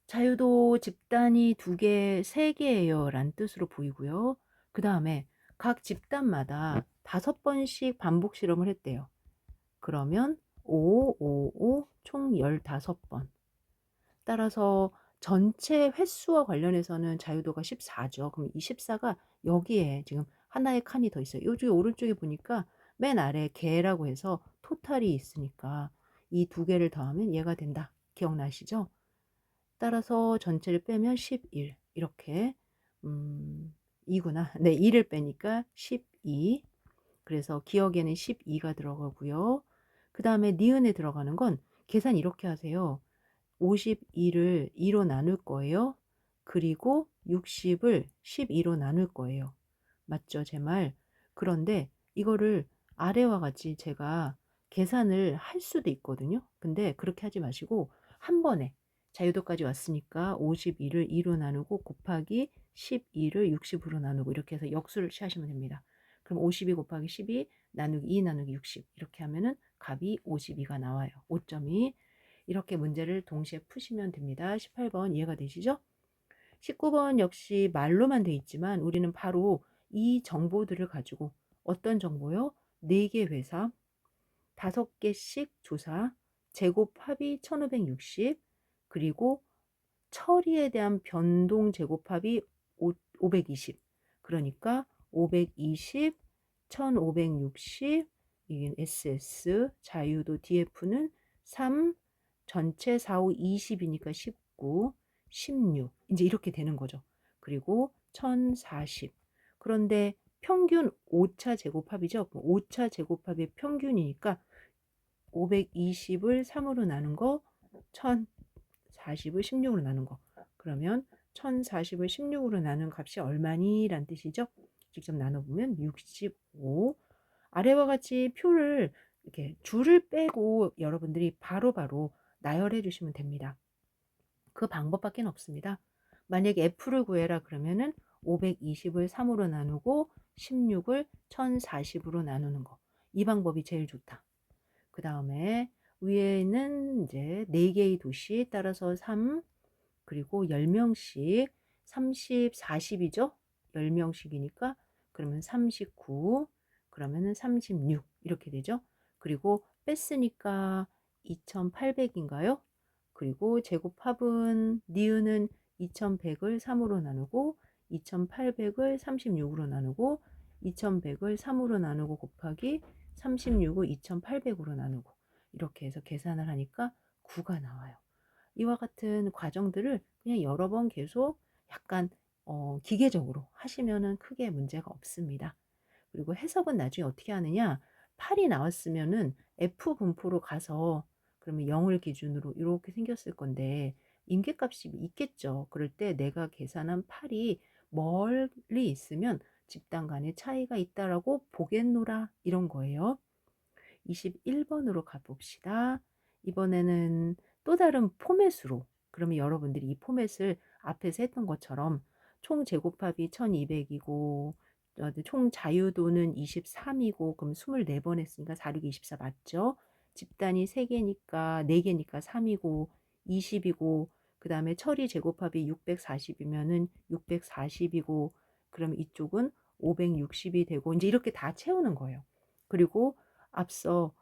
자유도 집단이 2개, 3개예요 라는 뜻으로 보이고요. 그 다음에 각 집단마다 5번씩 반복 실험을 했대요. 그러면 5, 5, 5, 총 15번. 따라서 전체 횟수와 관련해서는 자유도가 14죠. 그럼 이 14가 여기에 지금 하나의 칸이 더 있어요. 요쪽에 오른쪽에 보니까 맨 아래 개라고 해서 토탈이 있으니까 이 2개를 더하면 얘가 된다. 기억나시죠? 따라서 전체를 빼면 11 이렇게 2구나. 네, 2를 빼니까 12. 그래서 기억에는 12가 들어가고요. 그 다음에 니은에 들어가는 건 계산 이렇게 하세요. 52를 2로 나눌 거예요. 그리고 60을 12로 나눌 거예요. 맞죠? 제 말. 그런데 이거를 아래와 같이 제가 계산을 할 수도 있거든요. 근데 그렇게 하지 마시고 한 번에 자유도까지 왔으니까 52를 2로 나누고 곱하기 12를 60으로 나누고 이렇게 해서 역수를 취하시면 됩니다. 그럼 52 곱하기 12 나누기 2 나누기 60 이렇게 하면은 값이 52가 나와요. 5.2. 이렇게 문제를 동시에 푸시면 됩니다. 18번 이해가 되시죠? 19번 역시 말로만 돼 있지만 우리는 바로 이 정보들을 가지고 어떤 정보요? 4개 회사, 5개씩 조사, 제곱합이 1560, 그리고 처리에 대한 변동 제곱합이 520. 그러니까 520, 1560, 이게 SS, 자유도 DF는 3, 전체 4, 5, 20이니까 19, 16. 이제 이렇게 되는 거죠. 그리고 1040. 그런데 평균 오차 제곱합이죠. 오차 제곱합의 평균이니까 520을 3으로 나눈 거, 1040을 16으로 나눈 거. 그러면 1040을 16으로 나눈 값이 얼마니? 란 뜻이죠. 직접 나눠보면 65. 아래와 같이 표를 이렇게 줄을 빼고 여러분들이 바로바로 나열해 주시면 됩니다. 그 방법밖에 없습니다. 만약에 F를 구해라 그러면은 520을 3으로 나누고 16을 1040으로 나누는 거. 이 방법이 제일 좋다. 그 다음에 위에는 이제 4개의 도시 따라서 3 그리고 10명씩 30, 40이죠? 10명씩이니까 그러면 39 그러면은 36 이렇게 되죠? 그리고 뺐으니까 2800인가요? 그리고 제곱합은 니은은 2100을 3으로 나누고 2800을 36으로 나누고 2100을 3으로 나누고 곱하기 36을 2800으로 나누고 이렇게 해서 계산을 하니까 9가 나와요. 이와 같은 과정들을 그냥 여러 번 계속 약간 기계적으로 하시면은 크게 문제가 없습니다. 그리고 해석은 나중에 어떻게 하느냐? 8이 나왔으면은 F 분포로 가서 그러면 0을 기준으로 이렇게 생겼을 건데 임계값이 있겠죠. 그럴 때 내가 계산한 8이 멀리 있으면 집단 간의 차이가 있다라고 보겠노라 이런 거예요. 21번으로 가봅시다. 이번에는 또 다른 포맷으로 그러면 여러분들이 이 포맷을 앞에서 했던 것처럼 총 제곱합이 1200이고 총 자유도는 23이고 그럼 24번 했으니까 4, 6, 24 맞죠? 집단이 3개니까 4개니까 3이고 20이고 그다음에 처리 제곱합이 640이면은 640이고 그럼 이쪽은 560이 되고 이제 이렇게 다 채우는 거예요. 그리고 앞서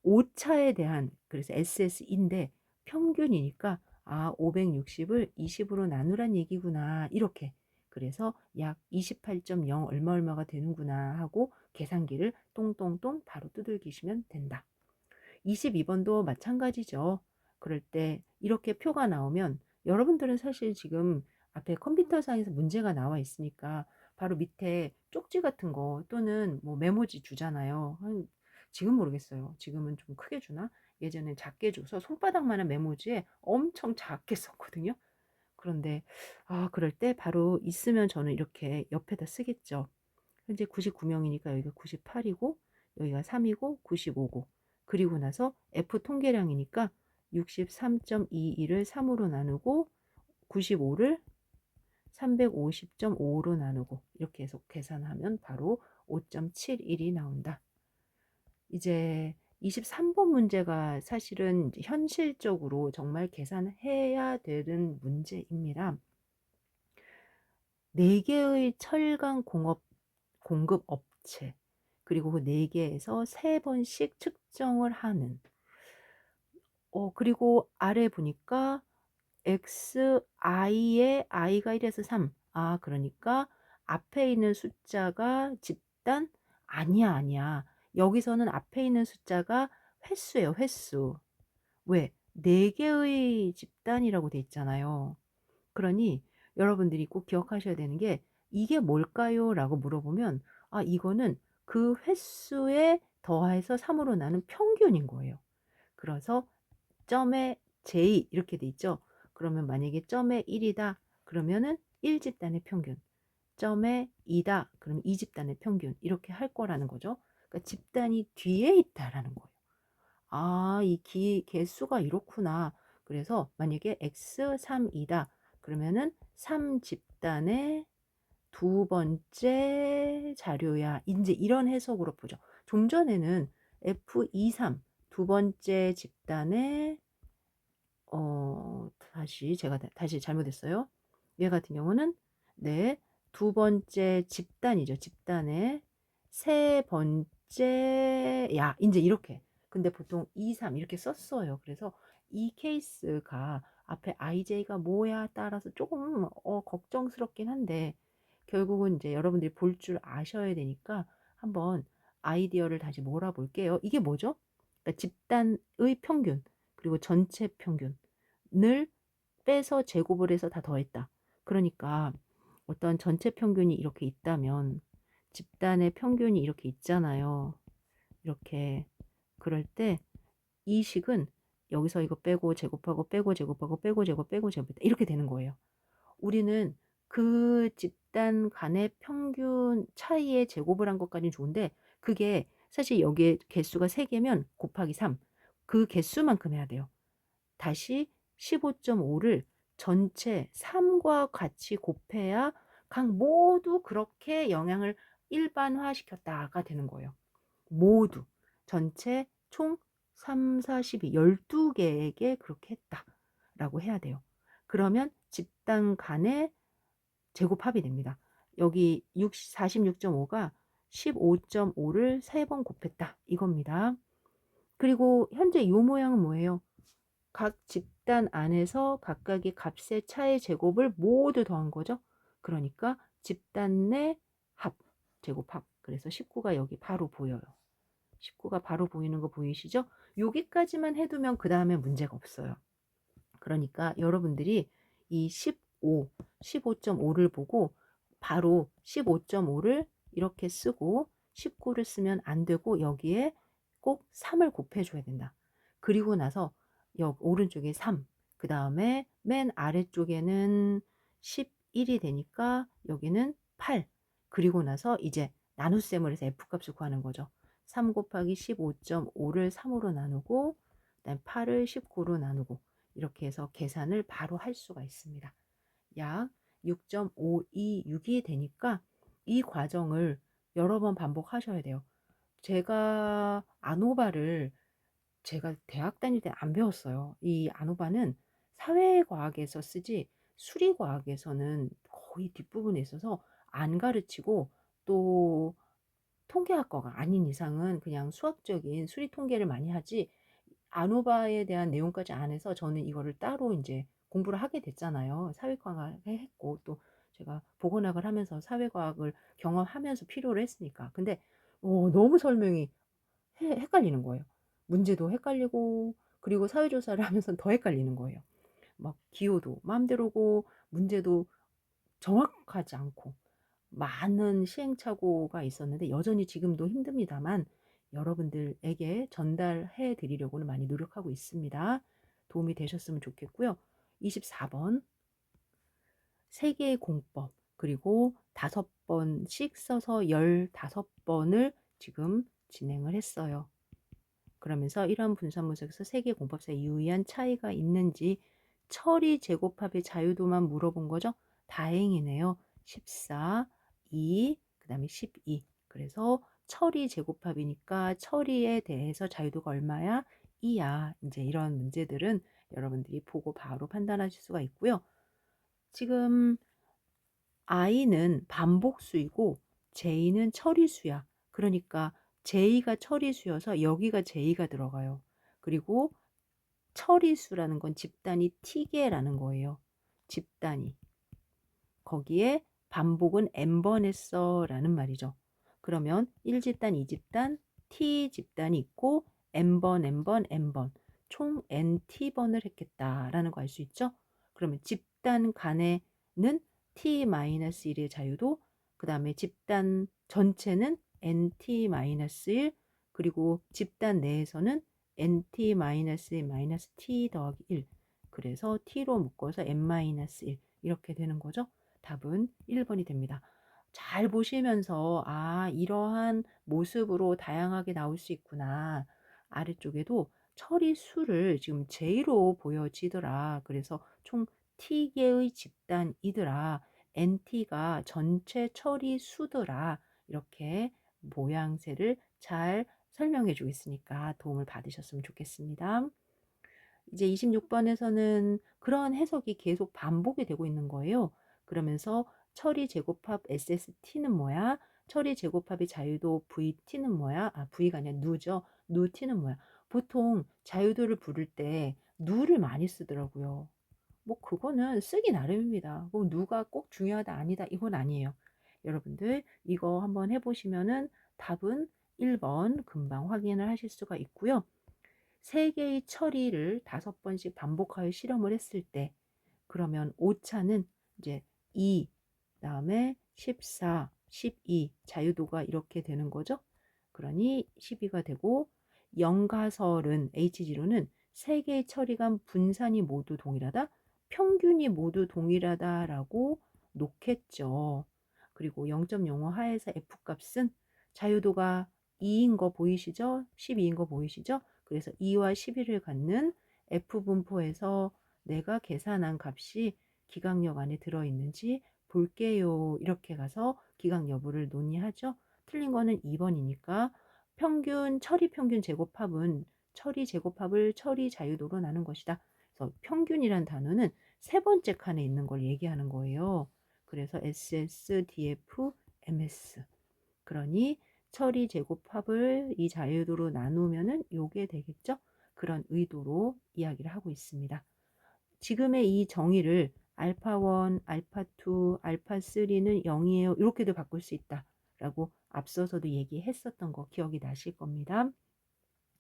오차에 대한 그래서 SS인데 평균이니까 560을 20으로 나누란 얘기구나. 이렇게. 그래서 약 28.0 얼마 얼마가 되는구나 하고 계산기를 똥똥똥 바로 두들기시면 된다. 22번도 마찬가지죠. 그럴 때 이렇게 표가 나오면 여러분들은 사실 지금 앞에 컴퓨터상에서 문제가 나와 있으니까 바로 밑에 쪽지 같은 거 또는 뭐 메모지 주잖아요. 지금 모르겠어요. 지금은 좀 크게 주나? 예전엔 작게 줘서 손바닥만한 메모지에 엄청 작게 썼거든요. 그런데 그럴 때 바로 있으면 저는 이렇게 옆에다 쓰겠죠. 현재 99명이니까 여기가 98이고 여기가 3이고 95고 그리고 나서 F 통계량이니까 63.21을 3으로 나누고 95를 350.5로 나누고 이렇게 해서 계산하면 바로 5.71이 나온다. 이제 23번 문제가 사실은 현실적으로 정말 계산해야 되는 문제입니다. 4개의 철강 공급 업체 그리고 그 4개에서 3번씩 측정을 하는 그리고 아래 보니까 XI의 I가 1에서 3 그러니까 앞에 있는 숫자가 집단 아니야. 여기서는 앞에 있는 숫자가 횟수예요, 횟수. 왜? 4개의 집단이라고 돼 있잖아요. 그러니 여러분들이 꼭 기억하셔야 되는 게 이게 뭘까요? 라고 물어보면 이거는 그 횟수에 더해서 3으로 나눈 평균인 거예요. 그래서 점의 j 이렇게 돼 있죠. 그러면 만약에 점의 1이다 그러면은 1집단의 평균, 점의 2다 그러면 2집단의 평균 이렇게 할 거라는 거죠. 그러니까 집단이 뒤에 있다라는 거예요. 이 개수가 이렇구나. 그래서 만약에 x3이다 그러면은 3집단의 두 번째 자료야. 이제 이런 해석으로 보죠. 좀 전에는 F23 두 번째 집단의 다시 잘못했어요. 얘 같은 경우는 네, 두 번째 집단이죠. 집단의 세 번째야. 이제 이렇게. 근데 보통 2, 3 이렇게 썼어요. 그래서 이 케이스가 앞에 IJ가 뭐야 따라서 조금 걱정스럽긴 한데 결국은 이제 여러분들이 볼 줄 아셔야 되니까 한번 아이디어를 다시 몰아볼게요. 이게 뭐죠? 그러니까 집단의 평균 그리고 전체 평균을 빼서 제곱을 해서 다 더했다. 그러니까 어떤 전체 평균이 이렇게 있다면 집단의 평균이 이렇게 있잖아요. 이렇게. 그럴 때 이 식은 여기서 이거 빼고 제곱하고 빼고 제곱하고 빼고 제곱 빼고 제곱 이렇게 되는 거예요. 우리는 그 집단 간의 평균 차이의 제곱을 한 것까지는 좋은데 그게 사실 여기에 개수가 3개면 곱하기 3. 그 개수만큼 해야 돼요. 다시 15.5를 전체 3과 같이 곱해야 각 모두 그렇게 영향을 일반화시켰다가 되는 거예요. 모두 전체 총 3, 4, 12, 12개에게 그렇게 했다라고 해야 돼요. 그러면 집단 간의 제곱합이 됩니다. 여기 46.5가 15.5를 3번 곱했다 이겁니다. 그리고 현재 이 모양은 뭐예요? 각 집단 안에서 각각의 값의 차의 제곱을 모두 더한 거죠. 그러니까 집단 내 합, 제곱합. 그래서 19가 여기 바로 보여요. 19가 바로 보이는 거 보이시죠? 여기까지만 해두면 그 다음에 문제가 없어요. 그러니까 여러분들이 이 15, 15.5를 보고 바로 15.5를 이렇게 쓰고 19를 쓰면 안 되고 여기에 꼭 3을 곱해줘야 된다. 그리고 나서 여기 오른쪽에 3, 그 다음에 맨 아래쪽에는 11이 되니까 여기는 8. 그리고 나서 이제 나눗셈을 해서 F값을 구하는 거죠. 3 곱하기 15.5를 3으로 나누고 그다음 8을 19로 나누고 이렇게 해서 계산을 바로 할 수가 있습니다. 약 6.526이 되니까 이 과정을 여러 번 반복하셔야 돼요. 제가 아노바를 제가 대학 다닐 때 안 배웠어요. 이 아노바는 사회과학에서 쓰지 수리과학에서는 거의 뒷부분에 있어서 안 가르치고, 또 통계학과가 아닌 이상은 그냥 수학적인 수리 통계를 많이 하지 아노바에 대한 내용까지 안 해서 저는 이거를 따로 인제 공부를 하게 됐잖아요. 사회과학을 했고, 또 제가 보건학을 하면서 사회과학을 경험하면서 필요로 했으니까. 근데 너무 설명이 헷갈리는 거예요. 문제도 헷갈리고, 그리고 사회조사를 하면서는 더 헷갈리는 거예요. 막 기호도 마음대로고 문제도 정확하지 않고 많은 시행착오가 있었는데, 여전히 지금도 힘듭니다만 여러분들에게 전달해 드리려고는 많이 노력하고 있습니다. 도움이 되셨으면 좋겠고요. 24번 세 개의 공법, 그리고 5번씩 써서 15번을 지금 진행을 했어요. 그러면서 이러한 분산분석에서 세 개의 공법 사이에 유의한 차이가 있는지 처리 제곱합의 자유도만 물어본 거죠. 다행이네요. 14, 2, 그 다음에 12. 그래서 처리 제곱합이니까 처리에 대해서 자유도가 얼마야? 2야. 이제 이런 문제들은 여러분들이 보고 바로 판단하실 수가 있고요. 지금 i는 반복수이고 j는 처리수야. 그러니까 j가 처리수여서 여기가 j가 들어가요. 그리고 처리수라는 건 집단위 t개라는 거예요. 집단위. 거기에 반복은 n번 했어 라는 말이죠. 그러면 1집단, 2집단, t집단이 있고 n번, n번, n번, 총 nt번을 했겠다라는 거 알 수 있죠? 그러면 집단 간에는 t-1의 자유도, 그 다음에 집단 전체는 nt-1, 그리고 집단 내에서는 nt-1-t 더하기 1, 그래서 t로 묶어서 n-1 이렇게 되는 거죠. 답은 1번이 됩니다. 잘 보시면서 이러한 모습으로 다양하게 나올 수 있구나. 아래쪽에도 처리수를 지금 J로 보여지더라. 그래서 총 T개의 집단이더라. NT가 전체 처리수더라. 이렇게 모양새를 잘 설명해 주겠으니까 도움을 받으셨으면 좋겠습니다. 이제 26번에서는 그런 해석이 계속 반복이 되고 있는 거예요. 그러면서 처리 제곱합 SST는 뭐야? 처리 제곱합의 자유도 VT는 뭐야? V가 아니라 누죠. 누 T는 뭐야? 보통 자유도를 부를 때 누를 많이 쓰더라고요. 뭐 그거는 쓰기 나름입니다. 뭐 누가 꼭 중요하다 아니다 이건 아니에요. 여러분들 이거 한번 해보시면은 답은 1번 금방 확인을 하실 수가 있고요. 세 개의 처리를 5번씩 반복하여 실험을 했을 때, 그러면 오차는 이제 2, 그다음에 14, 12 자유도가 이렇게 되는 거죠. 그러니 12가 되고, 영가설은 H0는 세 개의 처리간 분산이 모두 동일하다, 평균이 모두 동일하다라고 놓겠죠. 그리고 0.05 하에서 F값은 자유도가 2인 거 보이시죠? 12인 거 보이시죠? 그래서 2와 11을 갖는 F분포에서 내가 계산한 값이 기각역 안에 들어있는지 볼게요. 이렇게 가서 기각 여부를 논의하죠. 틀린 거는 2번이니까 처리 평균 제곱합은 처리 제곱합을 처리 자유도로 나눈 것이다. 그래서 평균이란 단어는 세 번째 칸에 있는 걸 얘기하는 거예요. 그래서 SS, DF, MS. 그러니 처리 제곱합을 이 자유도로 나누면은 요게 되겠죠? 그런 의도로 이야기를 하고 있습니다. 지금의 이 정의를 알파1, 알파2, 알파3는 0이에요. 이렇게도 바꿀 수 있다. 라고 앞서서도 얘기했었던 거 기억이 나실 겁니다.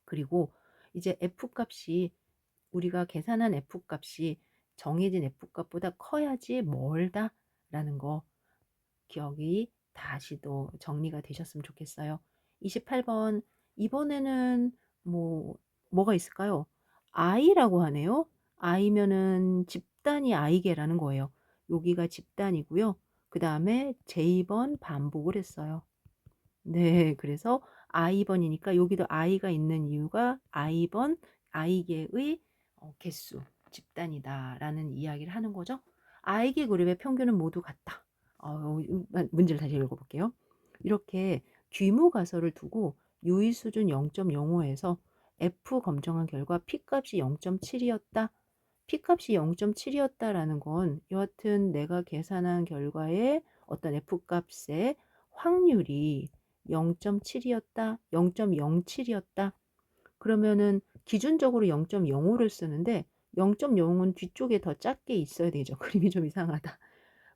그리고 이제 F값이 우리가 계산한 F값이 정해진 F값보다 커야지 멀다 라는 거 기억이 다시 또 정리가 되셨으면 좋겠어요. 28번 이번에는 뭐가 있을까요? I라고 하네요. I면은 집단이 I개라는 거예요. 여기가 집단이고요. 그 다음에 J번 반복을 했어요. 네, 그래서 I번이니까 여기도 I가 있는 이유가 I번, I개의 개수, 집단이다 라는 이야기를 하는 거죠. I개 그룹의 평균은 모두 같다. 문제를 다시 읽어볼게요. 이렇게 귀무가설을 두고 유의 수준 0.05에서 F 검정한 결과 P값이 0.7이었다. P값이 0.7이었다라는 건 여하튼 내가 계산한 결과에 어떤 F값의 확률이 0.7이었다, 0.07이었다. 그러면은 기준적으로 0.05를 쓰는데 0.0은 뒤쪽에 더 작게 있어야 되죠. 그림이 좀 이상하다.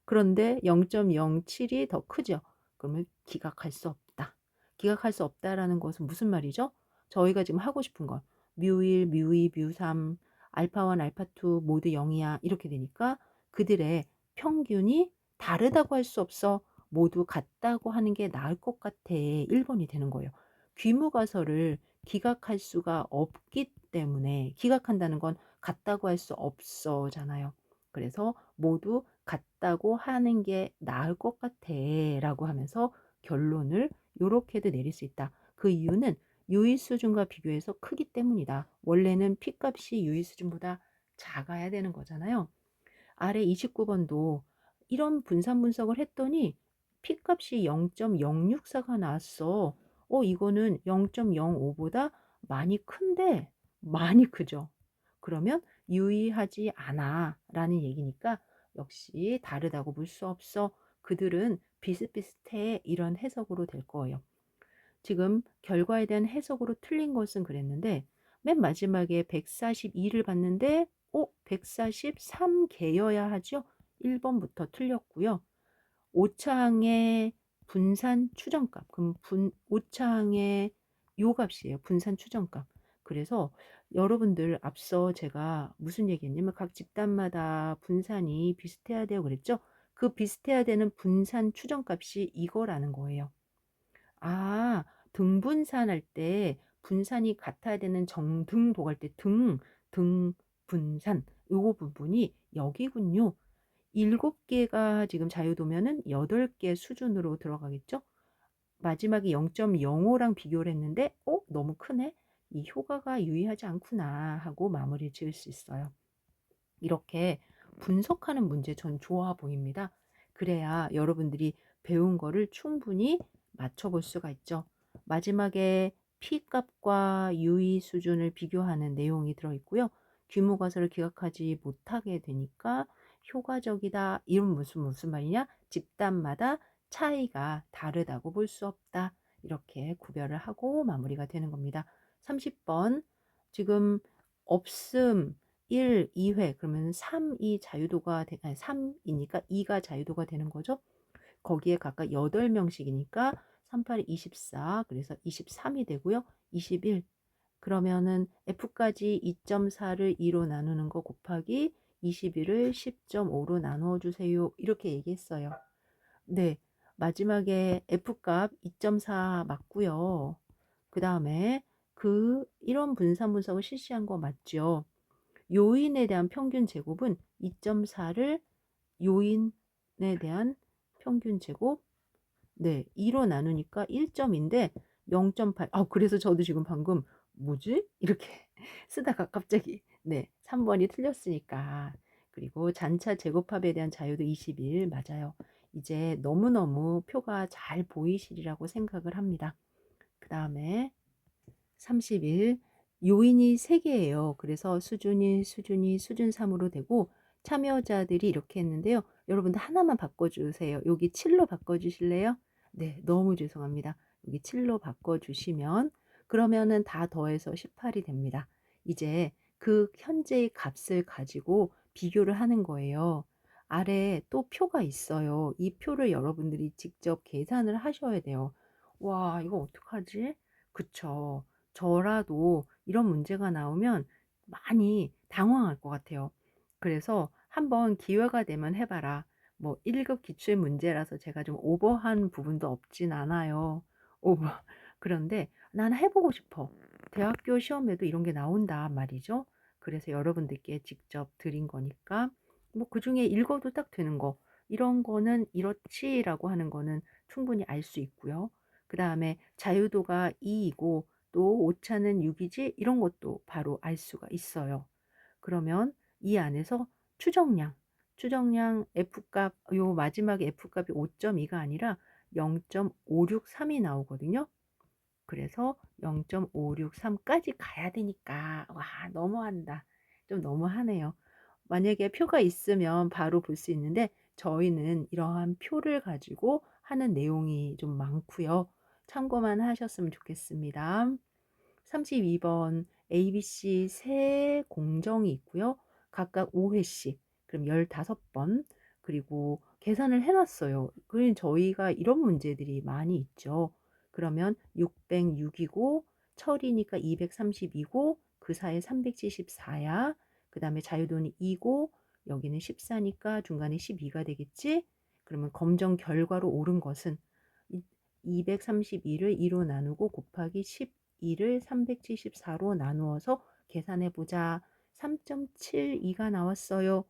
그런데 0.07이 더 크죠. 그러면 기각할 수 없다. 기각할 수 없다라는 것은 무슨 말이죠? 저희가 지금 하고 싶은 건 뮤1, 뮤2, 뮤3, 알파1, 알파2 모두 0이야. 이렇게 되니까 그들의 평균이 다르다고 할 수 없어. 모두 같다고 하는 게 나을 것 같아. 1번이 되는 거예요. 귀무가설을 기각할 수가 없기 때문에 기각한다는 건 같다고 할 수 없어잖아요. 그래서 모두 같다고 하는 게 나을 것 같아 라고 하면서 결론을 요렇게도 내릴 수 있다. 그 이유는 유의 수준과 비교해서 크기 때문이다. 원래는 P값이 유의 수준보다 작아야 되는 거잖아요. 아래 29번도 이런 분산 분석을 했더니 P값이 0.064가 나왔어. 이거는 0.05보다 많이 큰데 많이 크죠. 그러면 유의하지 않아 라는 얘기니까 역시 다르다고 볼 수 없어. 그들은 비슷비슷해 이런 해석으로 될 거예요. 지금 결과에 대한 해석으로 틀린 것은 그랬는데 맨 마지막에 142를 봤는데 143개여야 하죠. 1번부터 틀렸고요. 오차항의 분산 추정값. 그럼 오차항의 요 값이에요. 분산 추정값. 그래서 여러분들 앞서 제가 무슨 얘기했냐면 각 집단마다 분산이 비슷해야 돼요. 그랬죠? 그 비슷해야 되는 분산 추정값이 이거라는 거예요. 등분산할 때 분산이 같아야 되는 정등복 할 때 등분산 요거 부분이 여기군요. 7개가 지금 자유도면은 8개 수준으로 들어가겠죠? 마지막에 0.05랑 비교를 했는데 너무 크네? 이 효과가 유의하지 않구나 하고 마무리를 지을 수 있어요. 이렇게 분석하는 문제 전 좋아 보입니다. 그래야 여러분들이 배운 거를 충분히 맞춰볼 수가 있죠. 마지막에 P값과 유의 수준을 비교하는 내용이 들어있고요. 규모가설을 기각하지 못하게 되니까 효과적이다. 이런 무슨 말이냐? 집단마다 차이가 다르다고 볼 수 없다. 이렇게 구별을 하고 마무리가 되는 겁니다. 30번 지금 없음 1, 2회 그러면 3이 자유도가 3이니까 2가 자유도가 되는 거죠. 거기에 각각 8명씩이니까 3, 8이 24 그래서 23이 되고요. 21 그러면은 F까지 2.4를 2로 나누는 거 곱하기 21을 10.5로 나누어 주세요. 이렇게 얘기했어요. 네. 마지막에 F값 2.4 맞고요. 그 다음에 이런 분산 분석을 실시한 거 맞죠? 요인에 대한 평균 제곱은 2.4를 요인에 대한 평균 제곱 2로 나누니까 1점인데 0.8. 그래서 저도 지금 방금 뭐지? 이렇게 쓰다가 갑자기 3번이 틀렸으니까. 그리고 잔차 제곱합에 대한 자유도 21 맞아요. 이제 너무너무 표가 잘 보이시리라고 생각을 합니다. 그 다음에 31 요인이 3개예요. 그래서 수준 3으로 되고 참여자들이 이렇게 했는데요. 여러분들 하나만 바꿔주세요. 여기 7로 바꿔주실래요? 네, 너무 죄송합니다. 여기 7로 바꿔주시면 그러면은 다 더해서 18이 됩니다. 이제 그 현재의 값을 가지고 비교를 하는 거예요. 아래 또 표가 있어요. 이 표를 여러분들이 직접 계산을 하셔야 돼요. 와, 이거 어떡하지? 그쵸. 저라도 이런 문제가 나오면 많이 당황할 것 같아요. 그래서 한번 기회가 되면 해봐라. 뭐 1급 기출 문제라서 제가 좀 오버한 부분도 없진 않아요. 오버. 그런데 난 해보고 싶어. 대학교 시험에도 이런 게 나온다 말이죠. 그래서 여러분들께 직접 드린 거니까 뭐 그중에 읽어도 딱 되는 거 이런 거는 이렇지라고 하는 거는 충분히 알 수 있고요. 그 다음에 자유도가 2이고 또 오차는 6이지 이런 것도 바로 알 수가 있어요. 그러면 이 안에서 추정량 추정량 F값 요 마지막에 F값이 5.2가 아니라 0.563이 나오거든요. 그래서 0.563까지 가야 되니까 와 너무한다. 좀 너무하네요. 만약에 표가 있으면 바로 볼 수 있는데 저희는 이러한 표를 가지고 하는 내용이 좀 많고요. 참고만 하셨으면 좋겠습니다. 32번 ABC 세 공정이 있고요. 각각 5회씩 그럼 15번 그리고 계산을 해놨어요. 그럼 저희가 이런 문제들이 많이 있죠. 그러면 606이고 철이니까 232고 그 사이에 374야. 그 다음에 자유돈이 2고 여기는 14니까 중간에 12가 되겠지. 그러면 검정 결과로 옳은 것은 232를 2로 나누고 곱하기 12를 374로 나누어서 계산해 보자. 3.72가 나왔어요.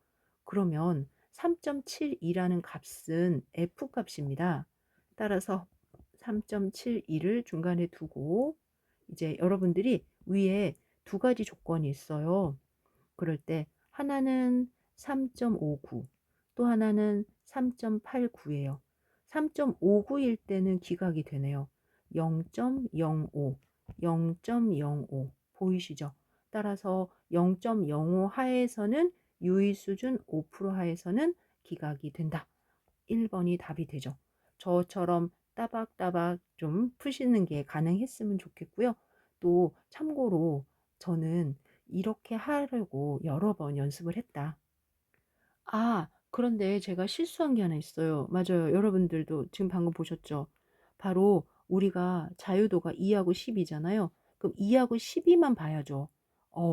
그러면 3.72라는 값은 F 값입니다. 따라서 3.72를 중간에 두고 이제 여러분들이 위에 두 가지 조건이 있어요. 그럴 때 하나는 3.59, 또 하나는 3.89예요. 3.59일 때는 기각이 되네요. 0.05, 0.05 보이시죠? 따라서 0.05 하에서는 유의 수준 5% 하에서는 기각이 된다. 1번이 답이 되죠. 저처럼 따박따박 좀 푸시는 게 가능했으면 좋겠고요. 또 참고로 저는 이렇게 하려고 여러 번 연습을 했다. 아, 그런데 제가 실수한 게 하나 있어요. 맞아요. 여러분들도 지금 방금 보셨죠? 바로 우리가 자유도가 2하고 10이잖아요. 그럼 2하고 12만 봐야죠.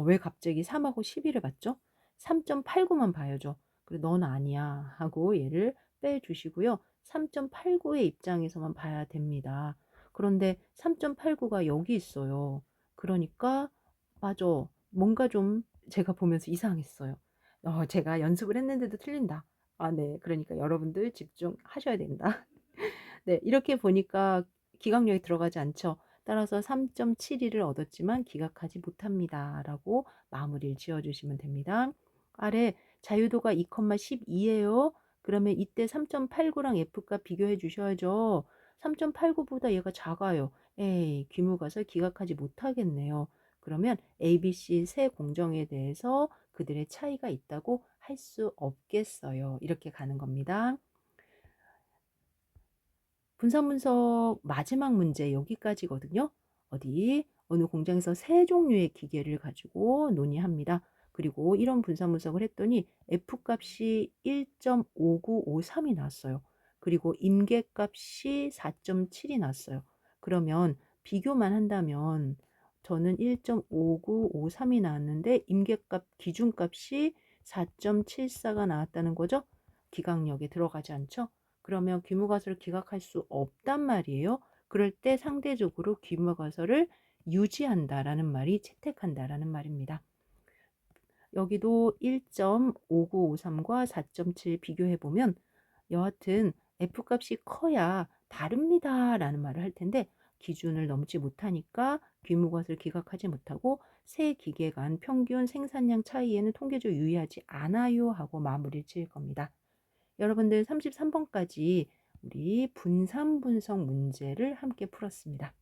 왜 갑자기 3하고 12를 봤죠? 3.89만 봐야죠. 그리고 넌 아니야 하고 얘를 빼주시고요. 3.89의 입장에서만 봐야 됩니다. 그런데 3.89가 여기 있어요. 그러니까 맞아. 뭔가 좀 제가 보면서 이상했어요. 제가 연습을 했는데도 틀린다. 아, 네. 그러니까 여러분들 집중하셔야 된다. 네. 이렇게 보니까 기각력이 들어가지 않죠. 따라서 3.72를 얻었지만 기각하지 못합니다. 라고 마무리를 지어주시면 됩니다. 아래 자유도가 2,12예요. 그러면 이때 3.89랑 F값 비교해 주셔야죠. 3.89보다 얘가 작아요. 에이, 귀무가서 기각하지 못하겠네요. 그러면 ABC 세 공정에 대해서 그들의 차이가 있다고 할 수 없겠어요. 이렇게 가는 겁니다. 분산분석 마지막 문제 여기까지거든요. 어느 공장에서 세 종류의 기계를 가지고 논의합니다. 그리고 이런 분산분석을 했더니 F값이 1.5953이 나왔어요. 그리고 임계값이 4.7이 나왔어요. 그러면 비교만 한다면 저는 1.5953이 나왔는데 임계값 기준값이 4.74가 나왔다는 거죠. 기각력에 들어가지 않죠. 그러면 귀무가설을 기각할 수 없단 말이에요. 그럴 때 상대적으로 귀무가설을 유지한다라는 말이 채택한다라는 말입니다. 여기도 1.5953과 4.7 비교해 보면 여하튼 F값이 커야 다릅니다 라는 말을 할 텐데 기준을 넘지 못하니까 귀무것을 기각하지 못하고 세 기계 간 평균 생산량 차이에는 통계적으로 유의하지 않아요 하고 마무리를 지을 겁니다. 여러분들 33번까지 우리 분산 분석 문제를 함께 풀었습니다.